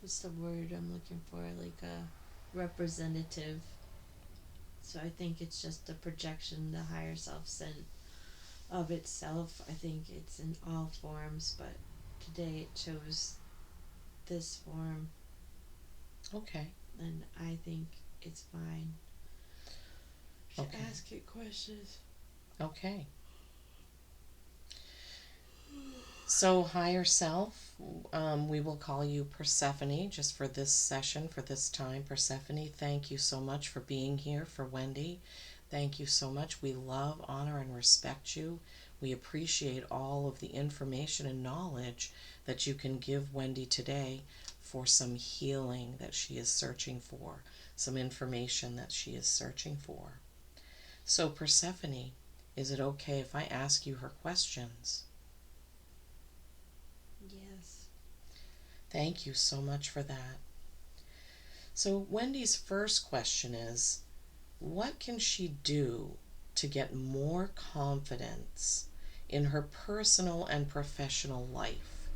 S2: what's the word I'm looking for? Like a representative. So I think it's just a projection the higher self sent of itself. I think it's in all forms, but today it chose this form,
S1: Okay.
S2: and I think it's fine. Should
S1: Okay.
S2: ask it questions.
S1: Okay. So, higher self, we will call you Persephone just for this session, for this time. Persephone, thank you so much for being here for Wendy. Thank you so much. We love, honor, and respect you. We appreciate all of the information and knowledge that you can give Wendy today for some healing that she is searching for, some information that she is searching for. So, Persephone, is it okay if I ask you her questions?
S2: Yes.
S1: Thank you so much for that. So, Wendy's first question is, what can she do to get more confidence in her personal and professional life?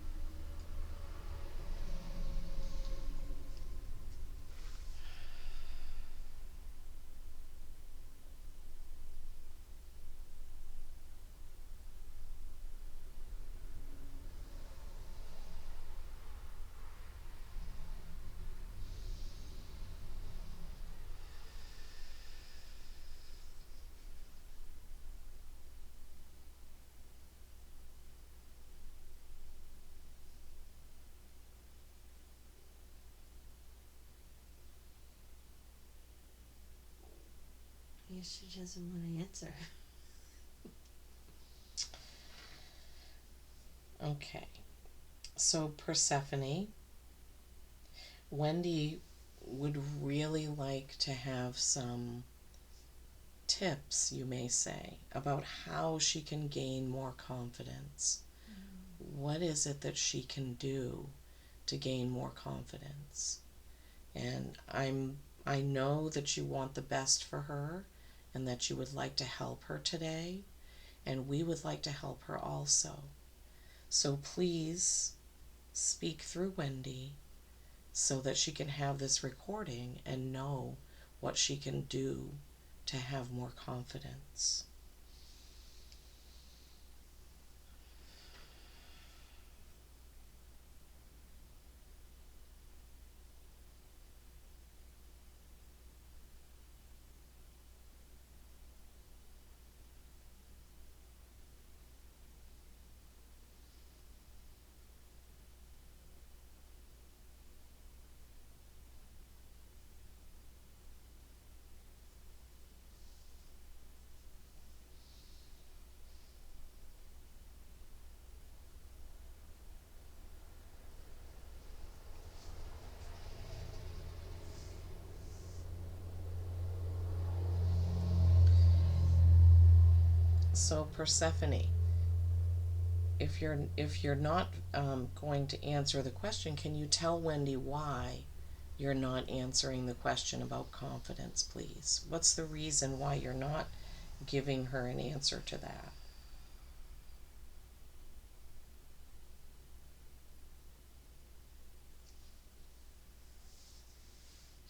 S2: I guess she doesn't want to answer.
S1: Okay, so Persephone, Wendy would really like to have some tips, you may say, about how she can gain more confidence. What is it that she can do to gain more confidence? And I know that you want the best for her and that you would like to help her today, and we would like to help her also. So please speak through Wendy so that she can have this recording and know what she can do to to have more confidence. So Persephone, if you're not going to answer the question, can you tell Wendy why you're not answering the question about confidence, please? What's the reason why you're not giving her an answer to that?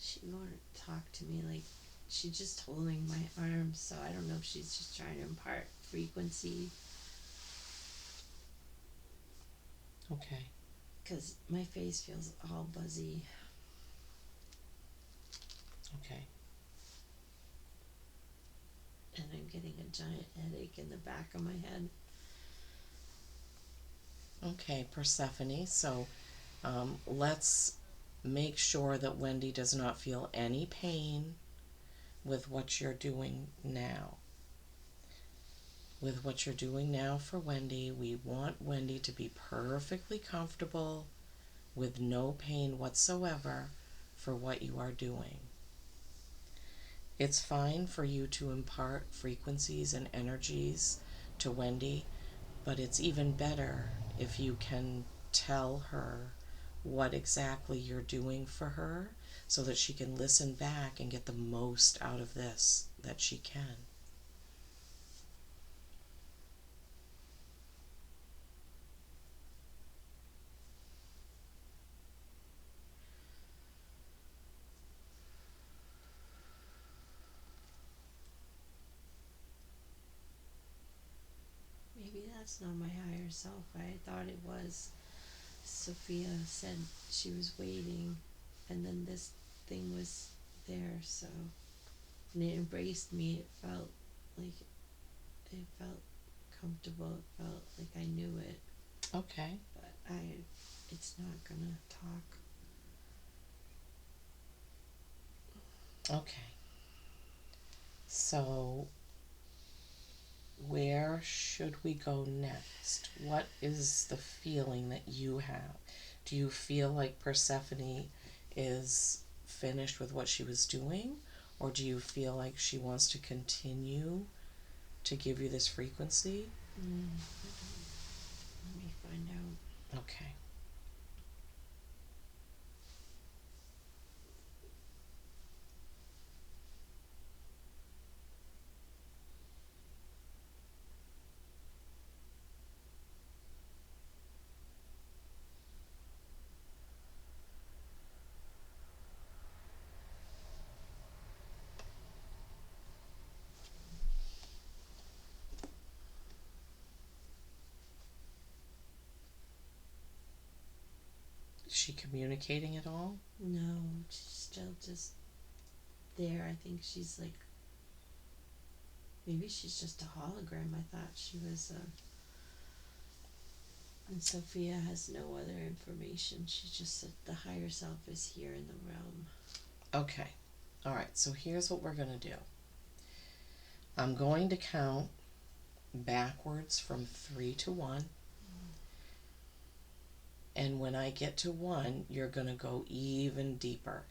S2: She won't talk to me, like she's just holding my arms, so I don't know if she's just trying to impart frequency,
S1: Okay.
S2: because my face feels all buzzy.
S1: Okay.
S2: And I'm getting a giant headache in the back of my head.
S1: Okay, Persephone. So let's make sure that Wendy does not feel any pain with what you're doing now. With what you're doing now for Wendy, we want Wendy to be perfectly comfortable with no pain whatsoever for what you are doing. It's fine for you to impart frequencies and energies to Wendy, but it's even better if you can tell her what exactly you're doing for her so that she can listen back and get the most out of this that she can.
S2: Maybe that's not my higher self. I thought it was. Sophia said she was waiting, and then this thing was there, so. And it embraced me. It felt like. It felt comfortable. It felt like I knew it.
S1: Okay.
S2: But it's not gonna talk.
S1: Okay. So, where should we go next? What is the feeling that you have? Do you feel like Persephone is finished with what she was doing? Or do you feel like she wants to continue to give you this frequency?
S2: Let me find out.
S1: Okay. Is she communicating at all?
S2: No, she's still just there. I think she's like. Maybe she's just a hologram. I thought she was a. And Sophia has no other information. She just said the higher self is here in the realm.
S1: Okay. All right. So here's what we're going to do. I'm going to count backwards from 3 to 1. And when I get to 1, you're going to go even deeper.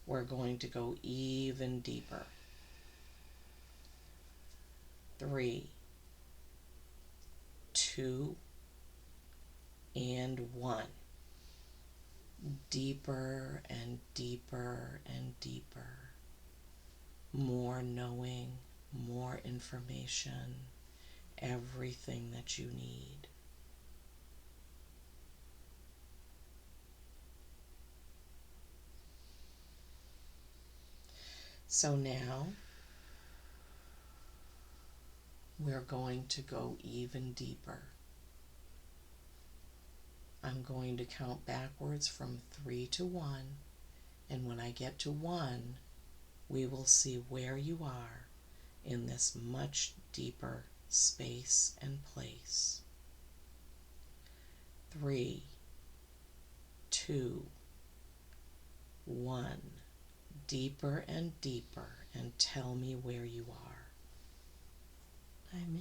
S1: We're going to go even deeper. 3, 2, and 1. Deeper and deeper and deeper. More knowing, more information, everything that you need. So now we're going to go even deeper. I'm going to count backwards from 3 to 1, and when I get to 1, we will see where you are in this much deeper space and place. 3, 2, 1. Deeper and deeper, and tell me where you are.
S2: I'm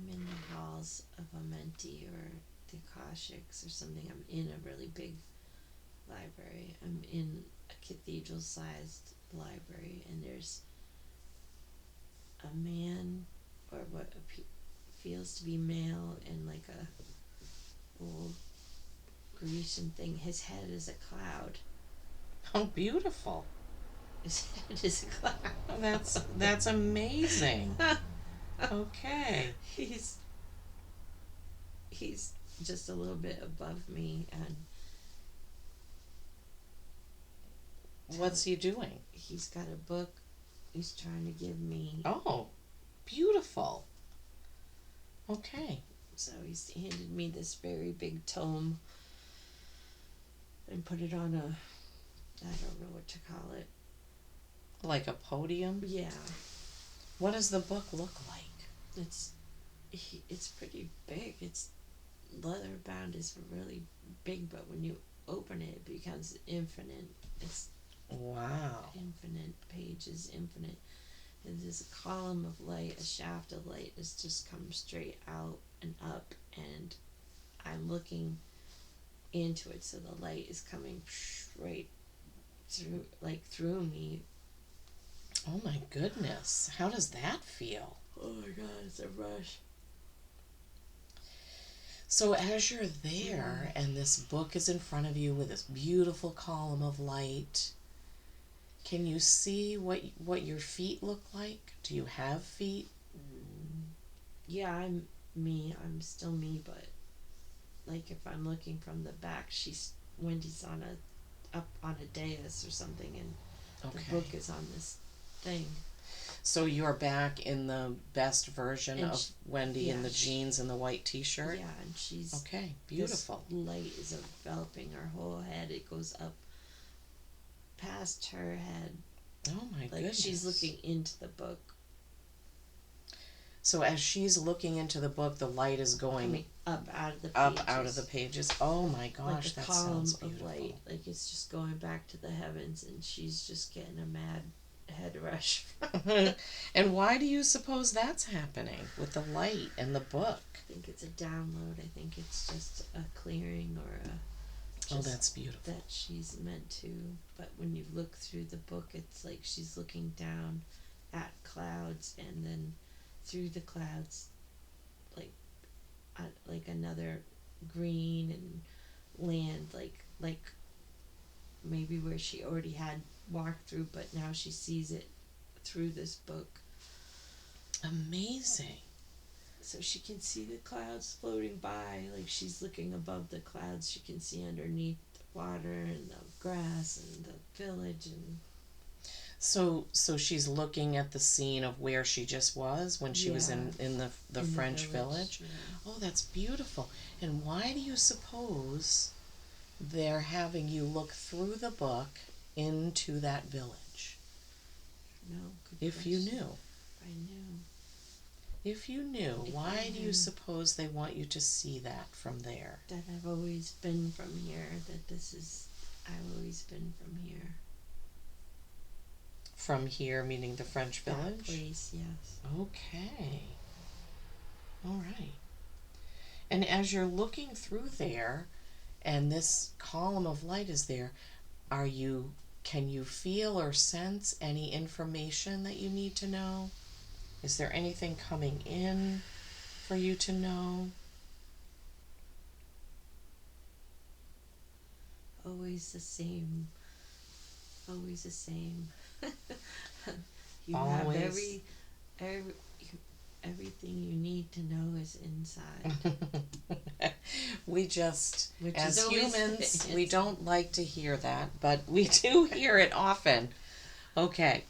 S2: in the halls of Amenti or the Akashics or something. I'm in a really big library. I'm in a cathedral-sized library, and there's a man, or what feels to be male, in like a old Grecian thing. His head is a cloud.
S1: Oh, beautiful.
S2: His head is a cloud.
S1: That's amazing. Okay.
S2: He's just a little bit above me, and
S1: What's he doing?
S2: he's got a book he's trying to give me.
S1: Oh, beautiful. Okay.
S2: So he's handed me this very big tome and put it on I don't know what to call it.
S1: Like a podium?
S2: Yeah,
S1: What does the book look like?
S2: it's pretty big. It's leather bound. Is really big, but when you open it, it becomes infinite. It's
S1: Wow.
S2: infinite pages, infinite. And there's a column of light, a shaft of light that's just come straight out and up, and I'm looking into it, so the light is coming right through me.
S1: Oh my goodness. How does that feel?
S2: Oh my god, it's a rush.
S1: So as you're there and this book is in front of you with this beautiful column of light, can you see what your feet look like? Do you have feet?
S2: Yeah, I'm still me, but like if I'm looking from the back, Wendy's up on a dais or something, and
S1: Okay.
S2: the book is on this thing.
S1: So you're back in the best version
S2: And
S1: of Wendy in the
S2: she-
S1: jeans and the white t-shirt?
S2: Yeah, and she's
S1: Okay, beautiful.
S2: This light is enveloping her whole head. It goes up past her head.
S1: Oh my
S2: Like
S1: goodness.
S2: she's looking into the book.
S1: So as she's looking into the book, the light is going
S2: Coming up out of the pages.
S1: up out of the pages. Oh my gosh,
S2: like a
S1: that
S2: column
S1: sounds
S2: of
S1: beautiful.
S2: light. Like it's just going back to the heavens, and she's just getting a mad head rush.
S1: And why do you suppose that's happening with the light and the book?
S2: I think it's a download. I think it's just a clearing or
S1: Oh, that's beautiful.
S2: that she's meant to. But when you look through the book, it's like she's looking down at clouds, and then through the clouds, like another green and land, like maybe where she already had walked through, but now she sees it through this book.
S1: Amazing.
S2: So she can see the clouds floating by, like she's looking above the clouds. She can see underneath the water and the grass and the village, and
S1: So she's looking at the scene of where she just was when she was in the
S2: in
S1: French village.
S2: Yeah.
S1: Oh, that's beautiful. And why do you suppose they're having you look through the book into that village?
S2: No, good
S1: If you
S2: question.
S1: knew.
S2: I knew.
S1: If you knew,
S2: If
S1: why
S2: I
S1: do you
S2: knew.
S1: suppose they want you to see that from there?
S2: That I've always been from here. I've always been from here.
S1: From here, meaning the French
S2: That
S1: village?
S2: place, yes.
S1: Okay. All right. And as you're looking through there and this column of light is there, can you feel or sense any information that you need to know? Is there anything coming in for you to know?
S2: Always the same. Always the same. You
S1: Always.
S2: have everything you need to know is inside.
S1: We just,
S2: Which
S1: as
S2: is always-
S1: humans, we don't like to hear that, but we do hear it often. Okay,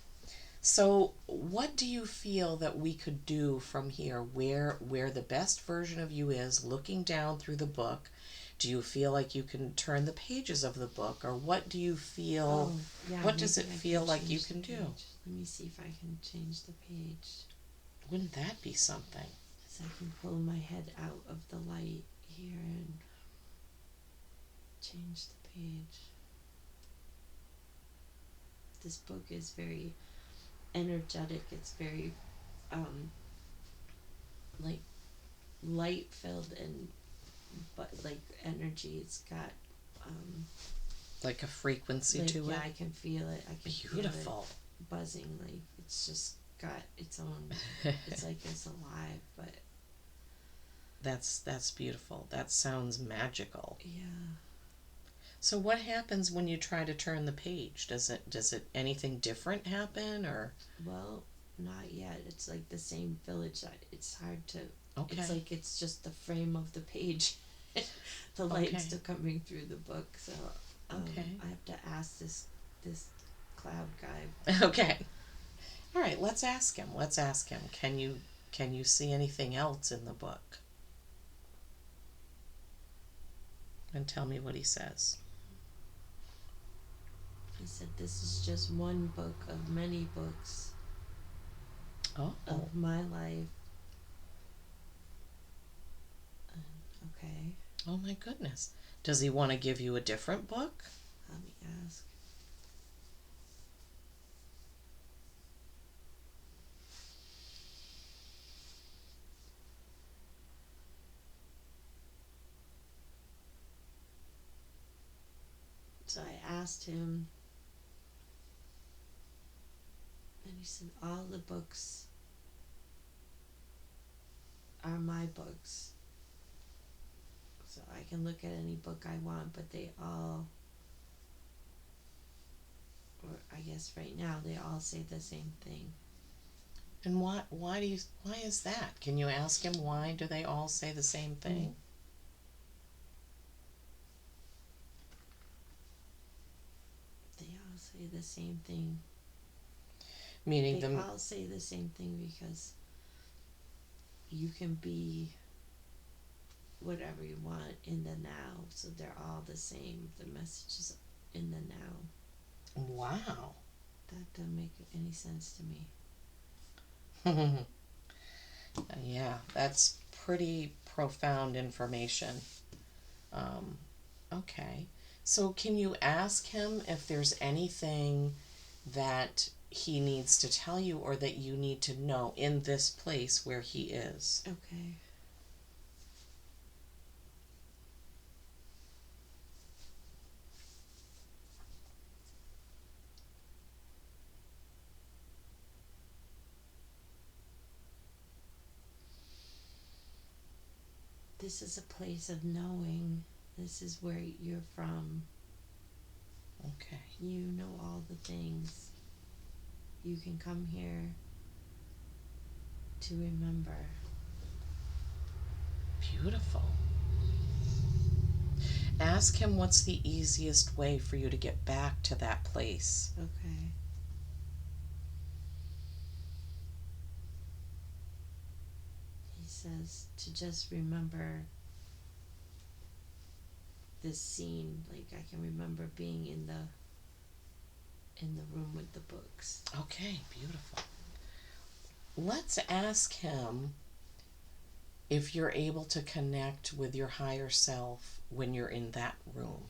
S1: So, what do you feel that we could do from here? Where the best version of you is looking down through the book? Do you feel like you can turn the pages of the book, or what do you feel?
S2: Oh, yeah,
S1: What does
S2: maybe
S1: it
S2: I
S1: feel
S2: can
S1: like you
S2: change the
S1: can do?
S2: page. Let me see if I can change the page.
S1: Wouldn't that be something?
S2: So I can pull my head out of the light here and change the page. This book is very energetic. It's very um like light filled and but like energy. It's got um
S1: Like a frequency
S2: like
S1: to
S2: yeah,
S1: it?
S2: I can feel it. I can feel it
S1: Beautiful.
S2: buzzing. Like it's just got its own. It's like it's alive, but
S1: That's beautiful. That sounds magical.
S2: yeah.
S1: So what happens when you try to turn the page? Does it anything different happen or
S2: Well, not yet. It's like the same village. It's hard to. It's
S1: okay.
S2: like it's just the frame of the page. The light's
S1: Okay.
S2: still coming through the book, so
S1: Okay.
S2: I have to ask this cloud guy.
S1: Okay. All right, let's ask him. Let's ask him. Can you see anything else in the book? And tell me what he says.
S2: He said, "This is just one book of many books
S1: Oh.
S2: of my life." Okay,
S1: Oh my goodness. Does he want to give you a different book?
S2: let me ask. So I asked him, and he said, "All the books are my books. So I can look at any book I want, but they all, or I guess right now, they all say the same thing."
S1: And why is that? Can you ask him why do they all say the same
S2: Mm.
S1: thing?
S2: They all say the same thing.
S1: Meaning
S2: They
S1: the
S2: all say the same thing because you can be whatever you want in the now. So they're all the same. The message is in the now.
S1: wow.
S2: That doesn't make any sense to me.
S1: Yeah, that's pretty profound information. Um, okay. So, can you ask him if there's anything that he needs to tell you or that you need to know in this place where he is?
S2: Okay. This is a place of knowing. This is where you're from.
S1: Okay.
S2: You know all the things. You can come here to remember.
S1: Beautiful. Ask him what's the easiest way for you to get back to that place.
S2: Okay. He says to just remember this scene. Like I can remember being in the room with the books.
S1: Okay, beautiful. Let's ask him if you're able to connect with your higher self when you're in that room.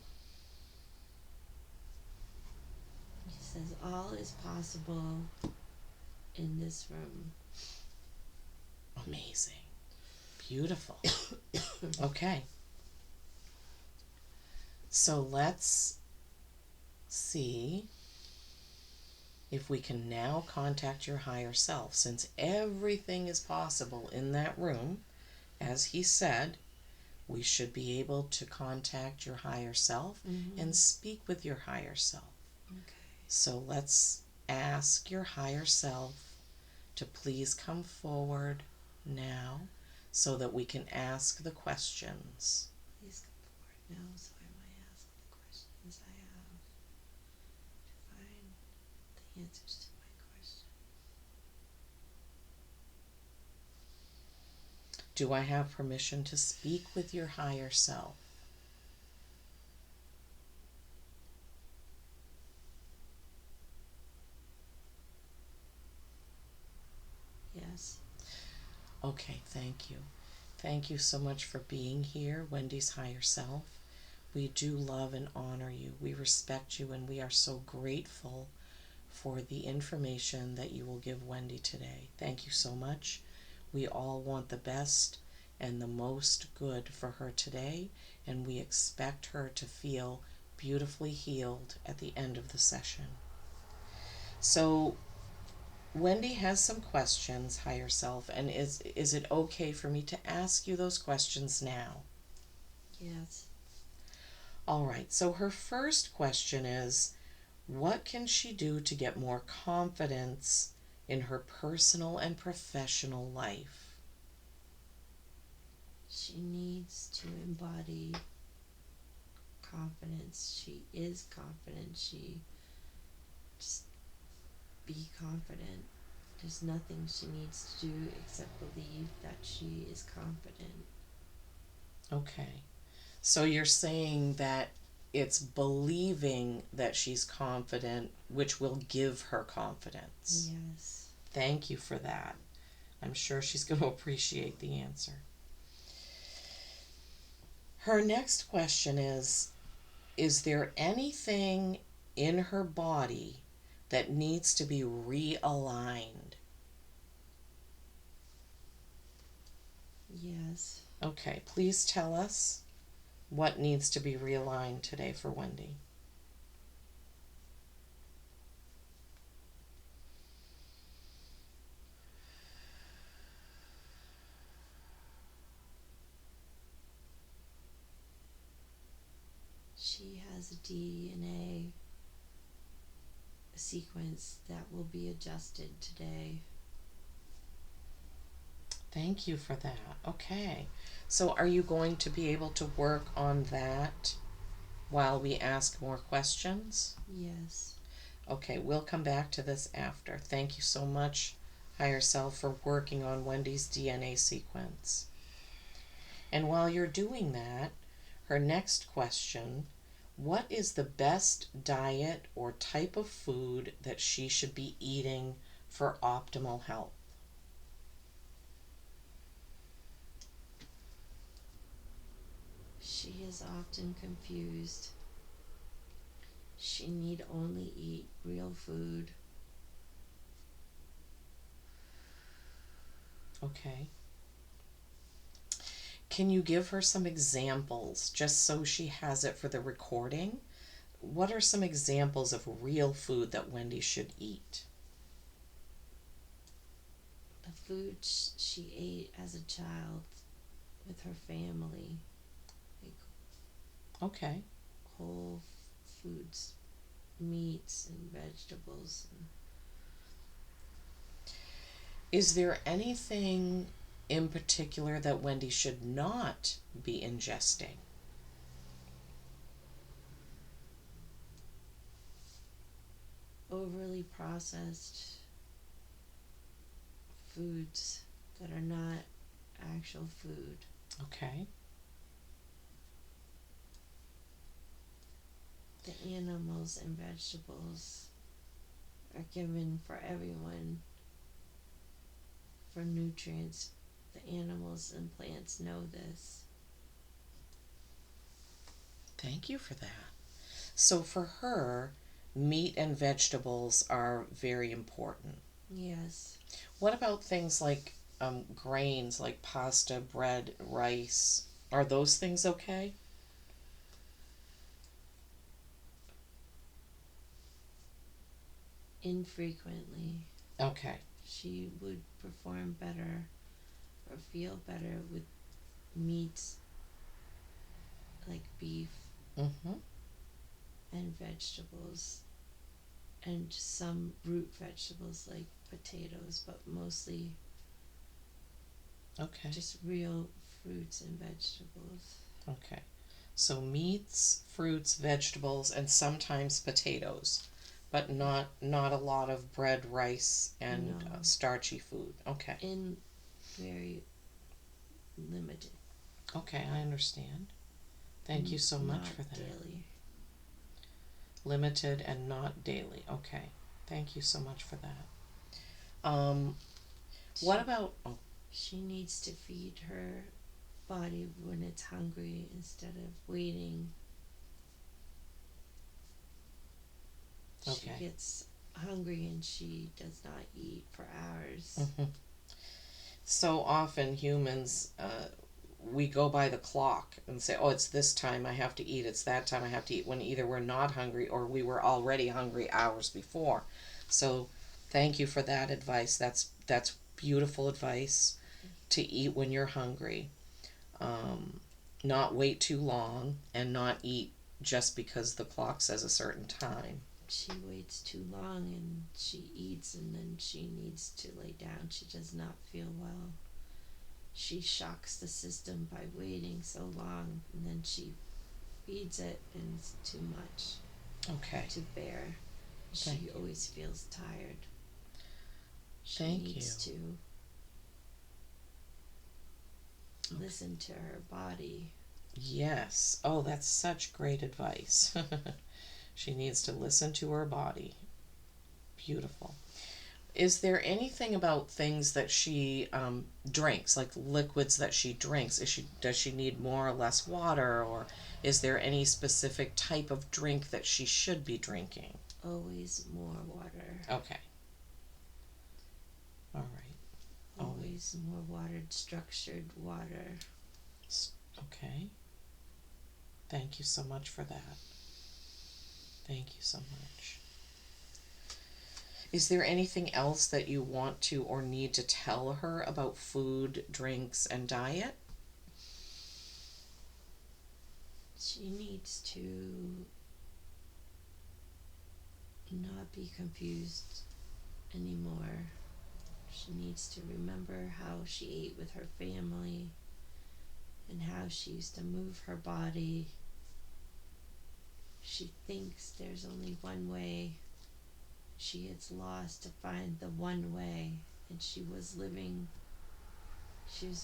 S2: He says all is possible in this room.
S1: Amazing. Beautiful. Okay. So let's see if we can now contact your higher self. Since everything is possible in that room, as he said, we should be able to contact your higher self and speak with your higher self.
S2: Okay.
S1: So let's ask your higher self to please come forward now so that we can ask the questions.
S2: Please come forward now so I might ask the questions I have to find the answers to my questions.
S1: Do I have permission to speak with your higher self?
S2: Yes.
S1: Okay, thank you. Thank you so much for being here, Wendy's higher self. We do love and honor you. We respect you, and we are so grateful for the information that you will give Wendy today. Thank you so much. We all want the best and the most good for her today, and we expect her to feel beautifully healed at the end of the session. So, Wendy has some questions, higher self, and is it okay for me to ask you those questions now?
S2: Yes.
S1: All right. So her first question is, what can she do to get more confidence in her personal and professional life?
S2: She needs to embody confidence. She is confident. She just be confident. There's nothing she needs to do except believe that she is confident.
S1: Okay. So you're saying that it's believing that she's confident, which will give her confidence.
S2: Yes.
S1: Thank you for that. I'm sure she's going to appreciate the answer. Her next question is there anything in her body that needs to be realigned?
S2: Yes.
S1: Okay, please tell us what needs to be realigned today for Wendy.
S2: She has a DNA sequence that will be adjusted today.
S1: Thank you for that. Okay. So, are you going to be able to work on that while we ask more questions?
S2: Yes.
S1: Okay, we'll come back to this after. Thank you so much, Higher Self, for working on Wendy's DNA sequence. And while you're doing that, her next question, what is the best diet or type of food that she should be eating for optimal health?
S2: She is often confused. She need only eat real food.
S1: Okay. Can you give her some examples just so she has it for the recording? What are some examples of real food that Wendy should eat?
S2: The food she ate as a child with her family, like
S1: Okay.
S2: whole foods, meats and vegetables.
S1: Is there anything in particular that Wendy should not be ingesting?
S2: Overly processed foods that are not actual food.
S1: Okay.
S2: The animals and vegetables are given for everyone for nutrients. The animals and plants know this.
S1: Thank you for that. So for her, meat and vegetables are very important.
S2: Yes.
S1: What about things like grains, like pasta, bread, rice? Are those things okay?
S2: Infrequently,
S1: Okay.
S2: she would perform better or feel better with meats like beef
S1: Mm-hmm.
S2: and vegetables and some root vegetables like potatoes, but mostly
S1: Okay.
S2: just real fruits and vegetables.
S1: Okay. So meats, fruits, vegetables, and sometimes potatoes, but not a lot of bread, rice, and
S2: No.
S1: starchy food. Okay.
S2: In very limited.
S1: Okay, I understand. Thank you
S2: and
S1: so much
S2: not
S1: for that.
S2: daily.
S1: Limited and not daily. Okay. Thank you so much for that. Um, what
S2: She
S1: about, oh,
S2: she needs to feed her body when it's hungry instead of waiting. She
S1: okay.
S2: gets hungry and she does not eat for hours.
S1: hmm So often humans, we go by the clock and say, oh, it's this time I have to eat, it's that time I have to eat, when either we're not hungry or we were already hungry hours before. So thank you for that advice. That's beautiful advice, to eat when you're hungry. Um, Not wait too long and not eat just because the clock says a certain time.
S2: She waits too long and she eats and then she needs to lay down. She does not feel well. She shocks the system by waiting so long and then she feeds it and it's too much
S1: Okay.
S2: to bear.
S1: Thank
S2: She
S1: you.
S2: always feels tired. She
S1: Thank you.
S2: needs to
S1: Okay.
S2: listen to her body.
S1: Yes. Oh, that's such great advice. She needs to listen to her body. Beautiful. Is there anything about things that she drinks, like liquids that she drinks? Does she need more or less water, or is there any specific type of drink that she should be drinking?
S2: Always more water.
S1: Okay. All right. Always.
S2: Always more water, structured water.
S1: Okay. Thank you so much for that. Thank you so much. Is there anything else that you want to or need to tell her about food, drinks, and diet?
S2: She needs to not be confused anymore. She needs to remember how she ate with her family and how she used to move her body. She thinks there's only one way. She gets lost to find the one way, and she was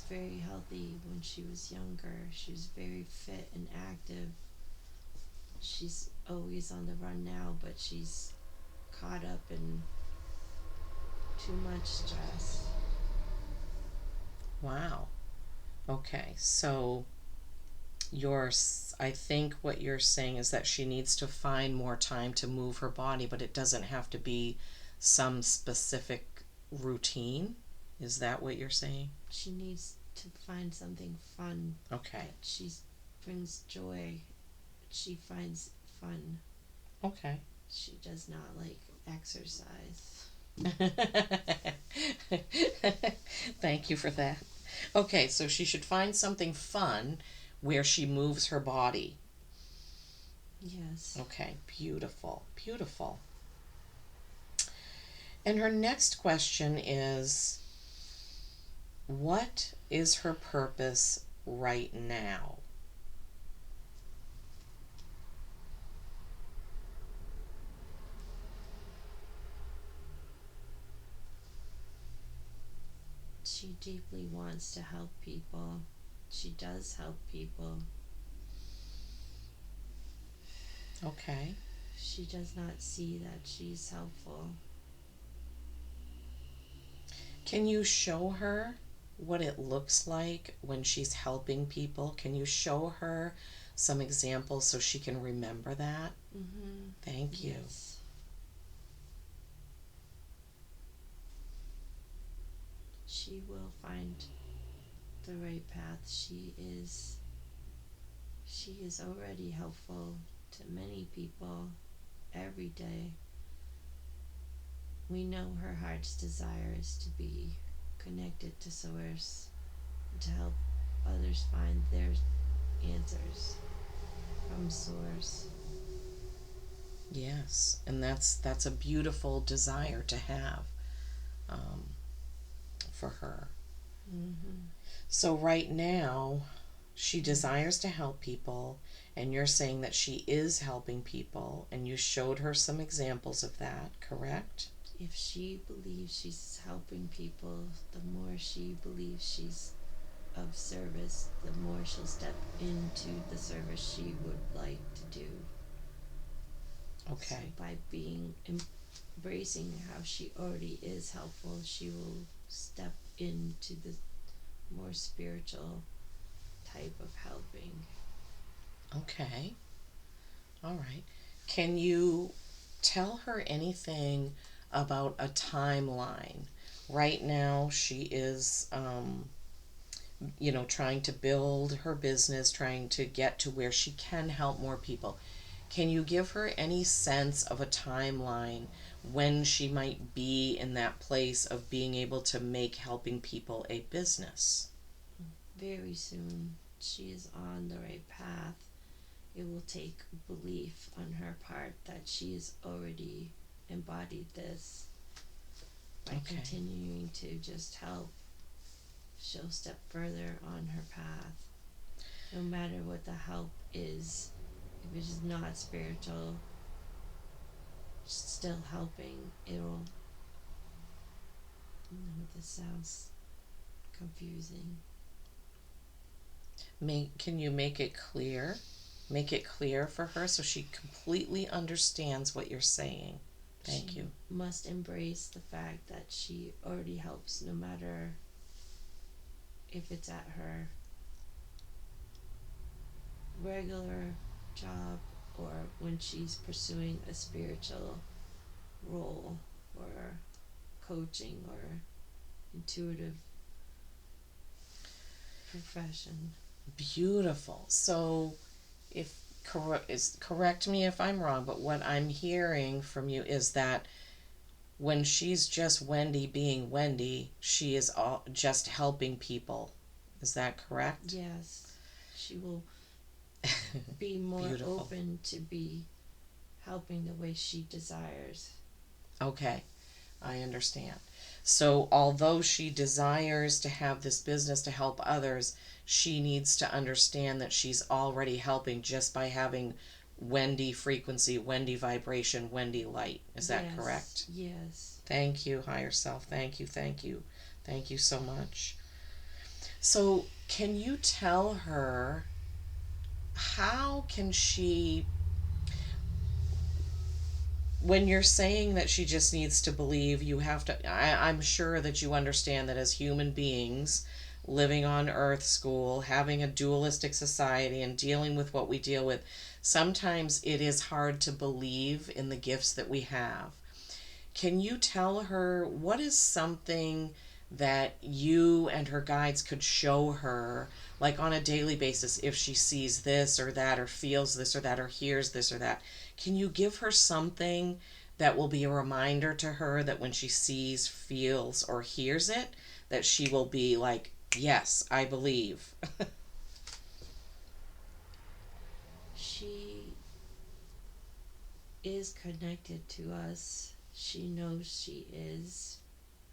S2: very healthy when she was younger. She was very fit and active. She's always on the run now, but she's caught up in too much stress.
S1: Wow. Okay. So I think what you're saying is that she needs to find more time to move her body, but it doesn't have to be some specific routine. Is that what you're saying?
S2: She needs to find something fun
S1: Okay.
S2: that she brings joy. She finds fun.
S1: Okay.
S2: She does not like exercise.
S1: Thank you for that. Okay, so she should find something fun where she moves her body.
S2: Yes.
S1: Okay, beautiful, beautiful. And her next question is, what is her purpose right now?
S2: She deeply wants to help people. She does help people.
S1: Okay.
S2: She does not see that she's helpful.
S1: Can you show her what it looks like when she's helping people? Can you show her some examples so she can remember that?
S2: Mm-hmm.
S1: Thank you.
S2: Yes. She will find the right path. She is already helpful to many people every day. We know her heart's desire is to be connected to Source and to help others find their answers from Source.
S1: Yes, and that's a beautiful desire to have, um, for her.
S2: Mm-hmm.
S1: So right now, she desires to help people, and you're saying that she is helping people, and you showed her some examples of that, correct?
S2: If she believes she's helping people, the more she believes she's of service, the more she'll step into the service she would like to do. So
S1: Okay.
S2: by being embracing how she already is helpful, she will step into the more spiritual type of helping.
S1: Okay. All right. Can you tell her anything about a timeline? Right now, she is, trying to build her business, trying to get to where she can help more people. Can you give her any sense of a timeline when she might be in that place of being able to make helping people a business?
S2: Very soon, she is on the right path. It will take belief on her part that she has already embodied this. By
S1: Okay.
S2: continuing to just help, she'll step further on her path. No matter what the help is, if it is not spiritual, still helping, it'll. No, this sounds confusing.
S1: Can you make it clear? Make it clear for her so she completely understands what you're saying. Thank
S2: She
S1: you.
S2: must embrace the fact that she already helps, no matter if it's at her regular job or when she's pursuing a spiritual role or coaching or intuitive profession.
S1: Beautiful. So, if correct me if I'm wrong, but what I'm hearing from you is that when she's just Wendy being Wendy, she is all just helping people. Is that correct?
S2: Yes, she will be more
S1: Beautiful.
S2: open to be helping the way she desires.
S1: Okay, I understand. So, although she desires to have this business to help others, she needs to understand that she's already helping just by having Wendy frequency, Wendy vibration, Wendy light. Is that
S2: Yes,
S1: correct?
S2: yes.
S1: Thank you, higher self. Thank you, thank you. Thank you so much. So, can you tell her how can she, when you're saying that she just needs to believe, you have to, I'm sure that you understand that as human beings living on earth school, having a dualistic society and dealing with what we deal with, sometimes it is hard to believe in the gifts that we have. Can you tell her what is something that you and her guides could show her, like on a daily basis, if she sees this or that, or feels this or that, or hears this or that? Can you give her something that will be a reminder to her that when she sees, feels, or hears it, that she will be like, yes, I believe?
S2: She is connected to us. She knows she is.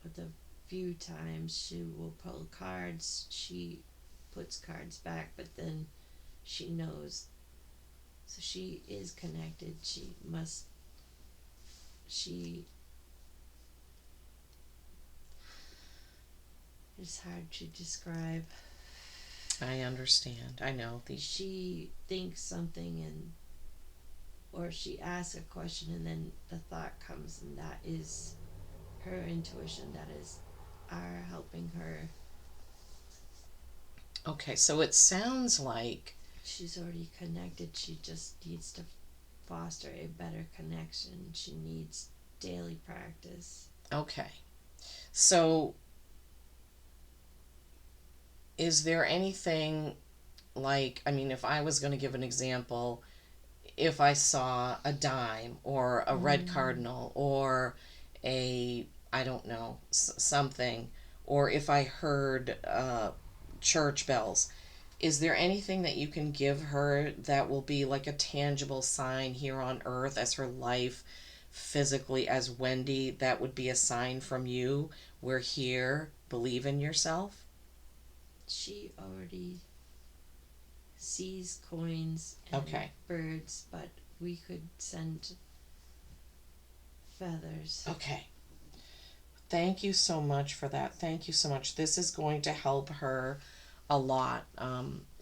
S2: But the few times she will pull cards, she puts cards back, but then she knows. So she is connected. She, it's hard to describe.
S1: I understand. I know.
S2: She thinks something and or she asks a question and then the thought comes and that is her intuition, that is our helping her.
S1: Okay, so it sounds like,
S2: She's already connected, she just needs to foster a better connection. She needs daily practice.
S1: okay. So is there anything, like, I mean, if I was going to give an example, if I saw a dime or a red
S2: Mm.
S1: cardinal or a, I don't know, something, or if I heard church bells, is there anything that you can give her that will be like a tangible sign here on earth as her life physically as Wendy, that would be a sign from you? We're here, believe in yourself?
S2: She already sees coins and
S1: Okay.
S2: birds, but we could send feathers.
S1: Okay. Thank you so much for that. Thank you so much. This is going to help her a lot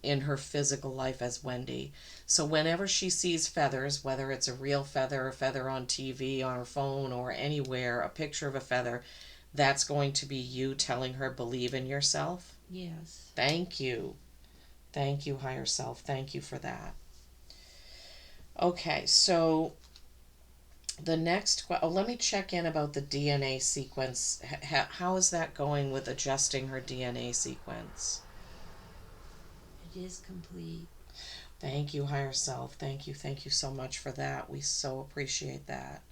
S1: in her physical life as Wendy. So whenever she sees feathers, whether it's a real feather, a feather on TV, on her phone, or anywhere, a picture of a feather, that's going to be you telling her, believe in yourself.
S2: Yes.
S1: Thank you. Thank you, higher self. Thank you for that. Okay, so the next let me check in about the DNA sequence. How is that going with adjusting her DNA sequence?
S2: It is complete.
S1: Thank you, higher self. Thank you so much for that. We so appreciate that.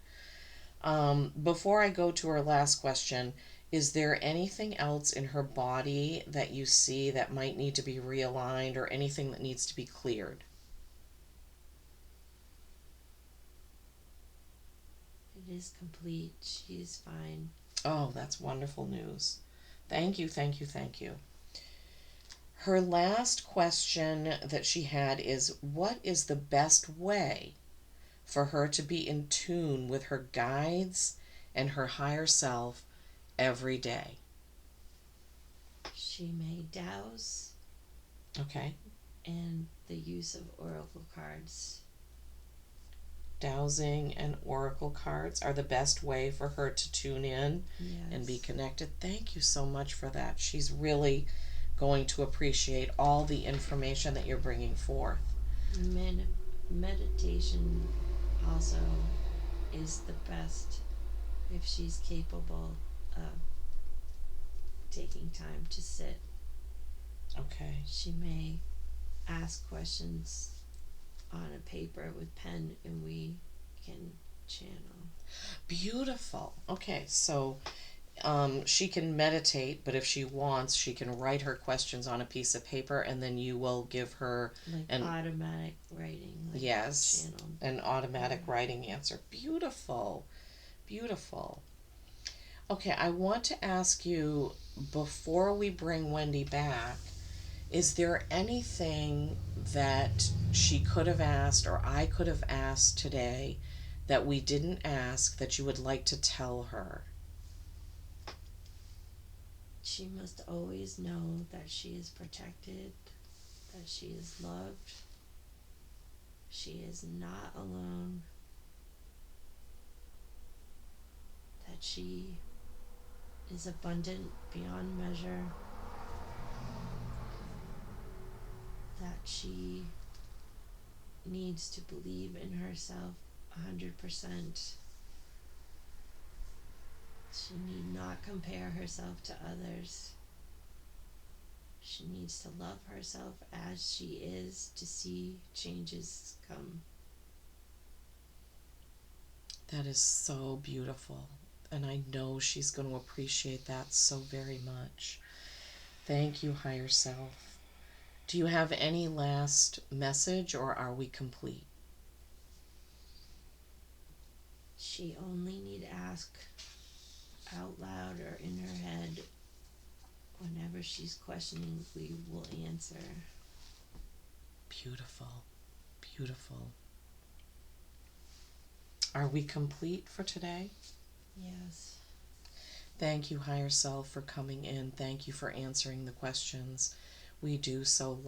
S1: Before I go to her last question, is there anything else in her body that you see that might need to be realigned or anything that needs to be cleared?
S2: It is complete. She is fine.
S1: Oh, that's wonderful news. Thank you, thank you, thank you. Her last question that she had is, what is the best way for her to be in tune with her guides and her higher self every day?
S2: She may douse
S1: Okay.
S2: and the use of oracle cards.
S1: Dowsing and oracle cards are the best way for her to tune in and be
S2: Yes.
S1: connected. Thank you so much for that. She's really going to appreciate all the information that you're bringing forth.
S2: Meditation also is the best if she's capable of taking time to sit.
S1: Okay.
S2: She may ask questions on a paper with pen and we can channel.
S1: Beautiful. Okay, so she can meditate, but if she wants, she can write her questions on a piece of paper, and then you will give her
S2: Like
S1: an
S2: automatic writing, like
S1: yes,
S2: channeled.
S1: an automatic writing answer. Beautiful, beautiful. Okay, I want to ask you before we bring Wendy back, is there anything that she could have asked or I could have asked today that we didn't ask that you would like to tell her?
S2: She must always know that she is protected, that she is loved, she is not alone, that she is abundant beyond measure, that she needs to believe in herself 100%. She need not compare herself to others. She needs to love herself as she is to see changes come.
S1: That is so beautiful. And I know she's going to appreciate that so very much. Thank you, higher self. Do you have any last message or are we complete?
S2: She only need ask out loud or in her head. Whenever she's questioning, we will answer.
S1: Beautiful, beautiful. Are we complete for today?
S2: Yes.
S1: Thank you, higher self, for coming in. Thank you for answering the questions. We do so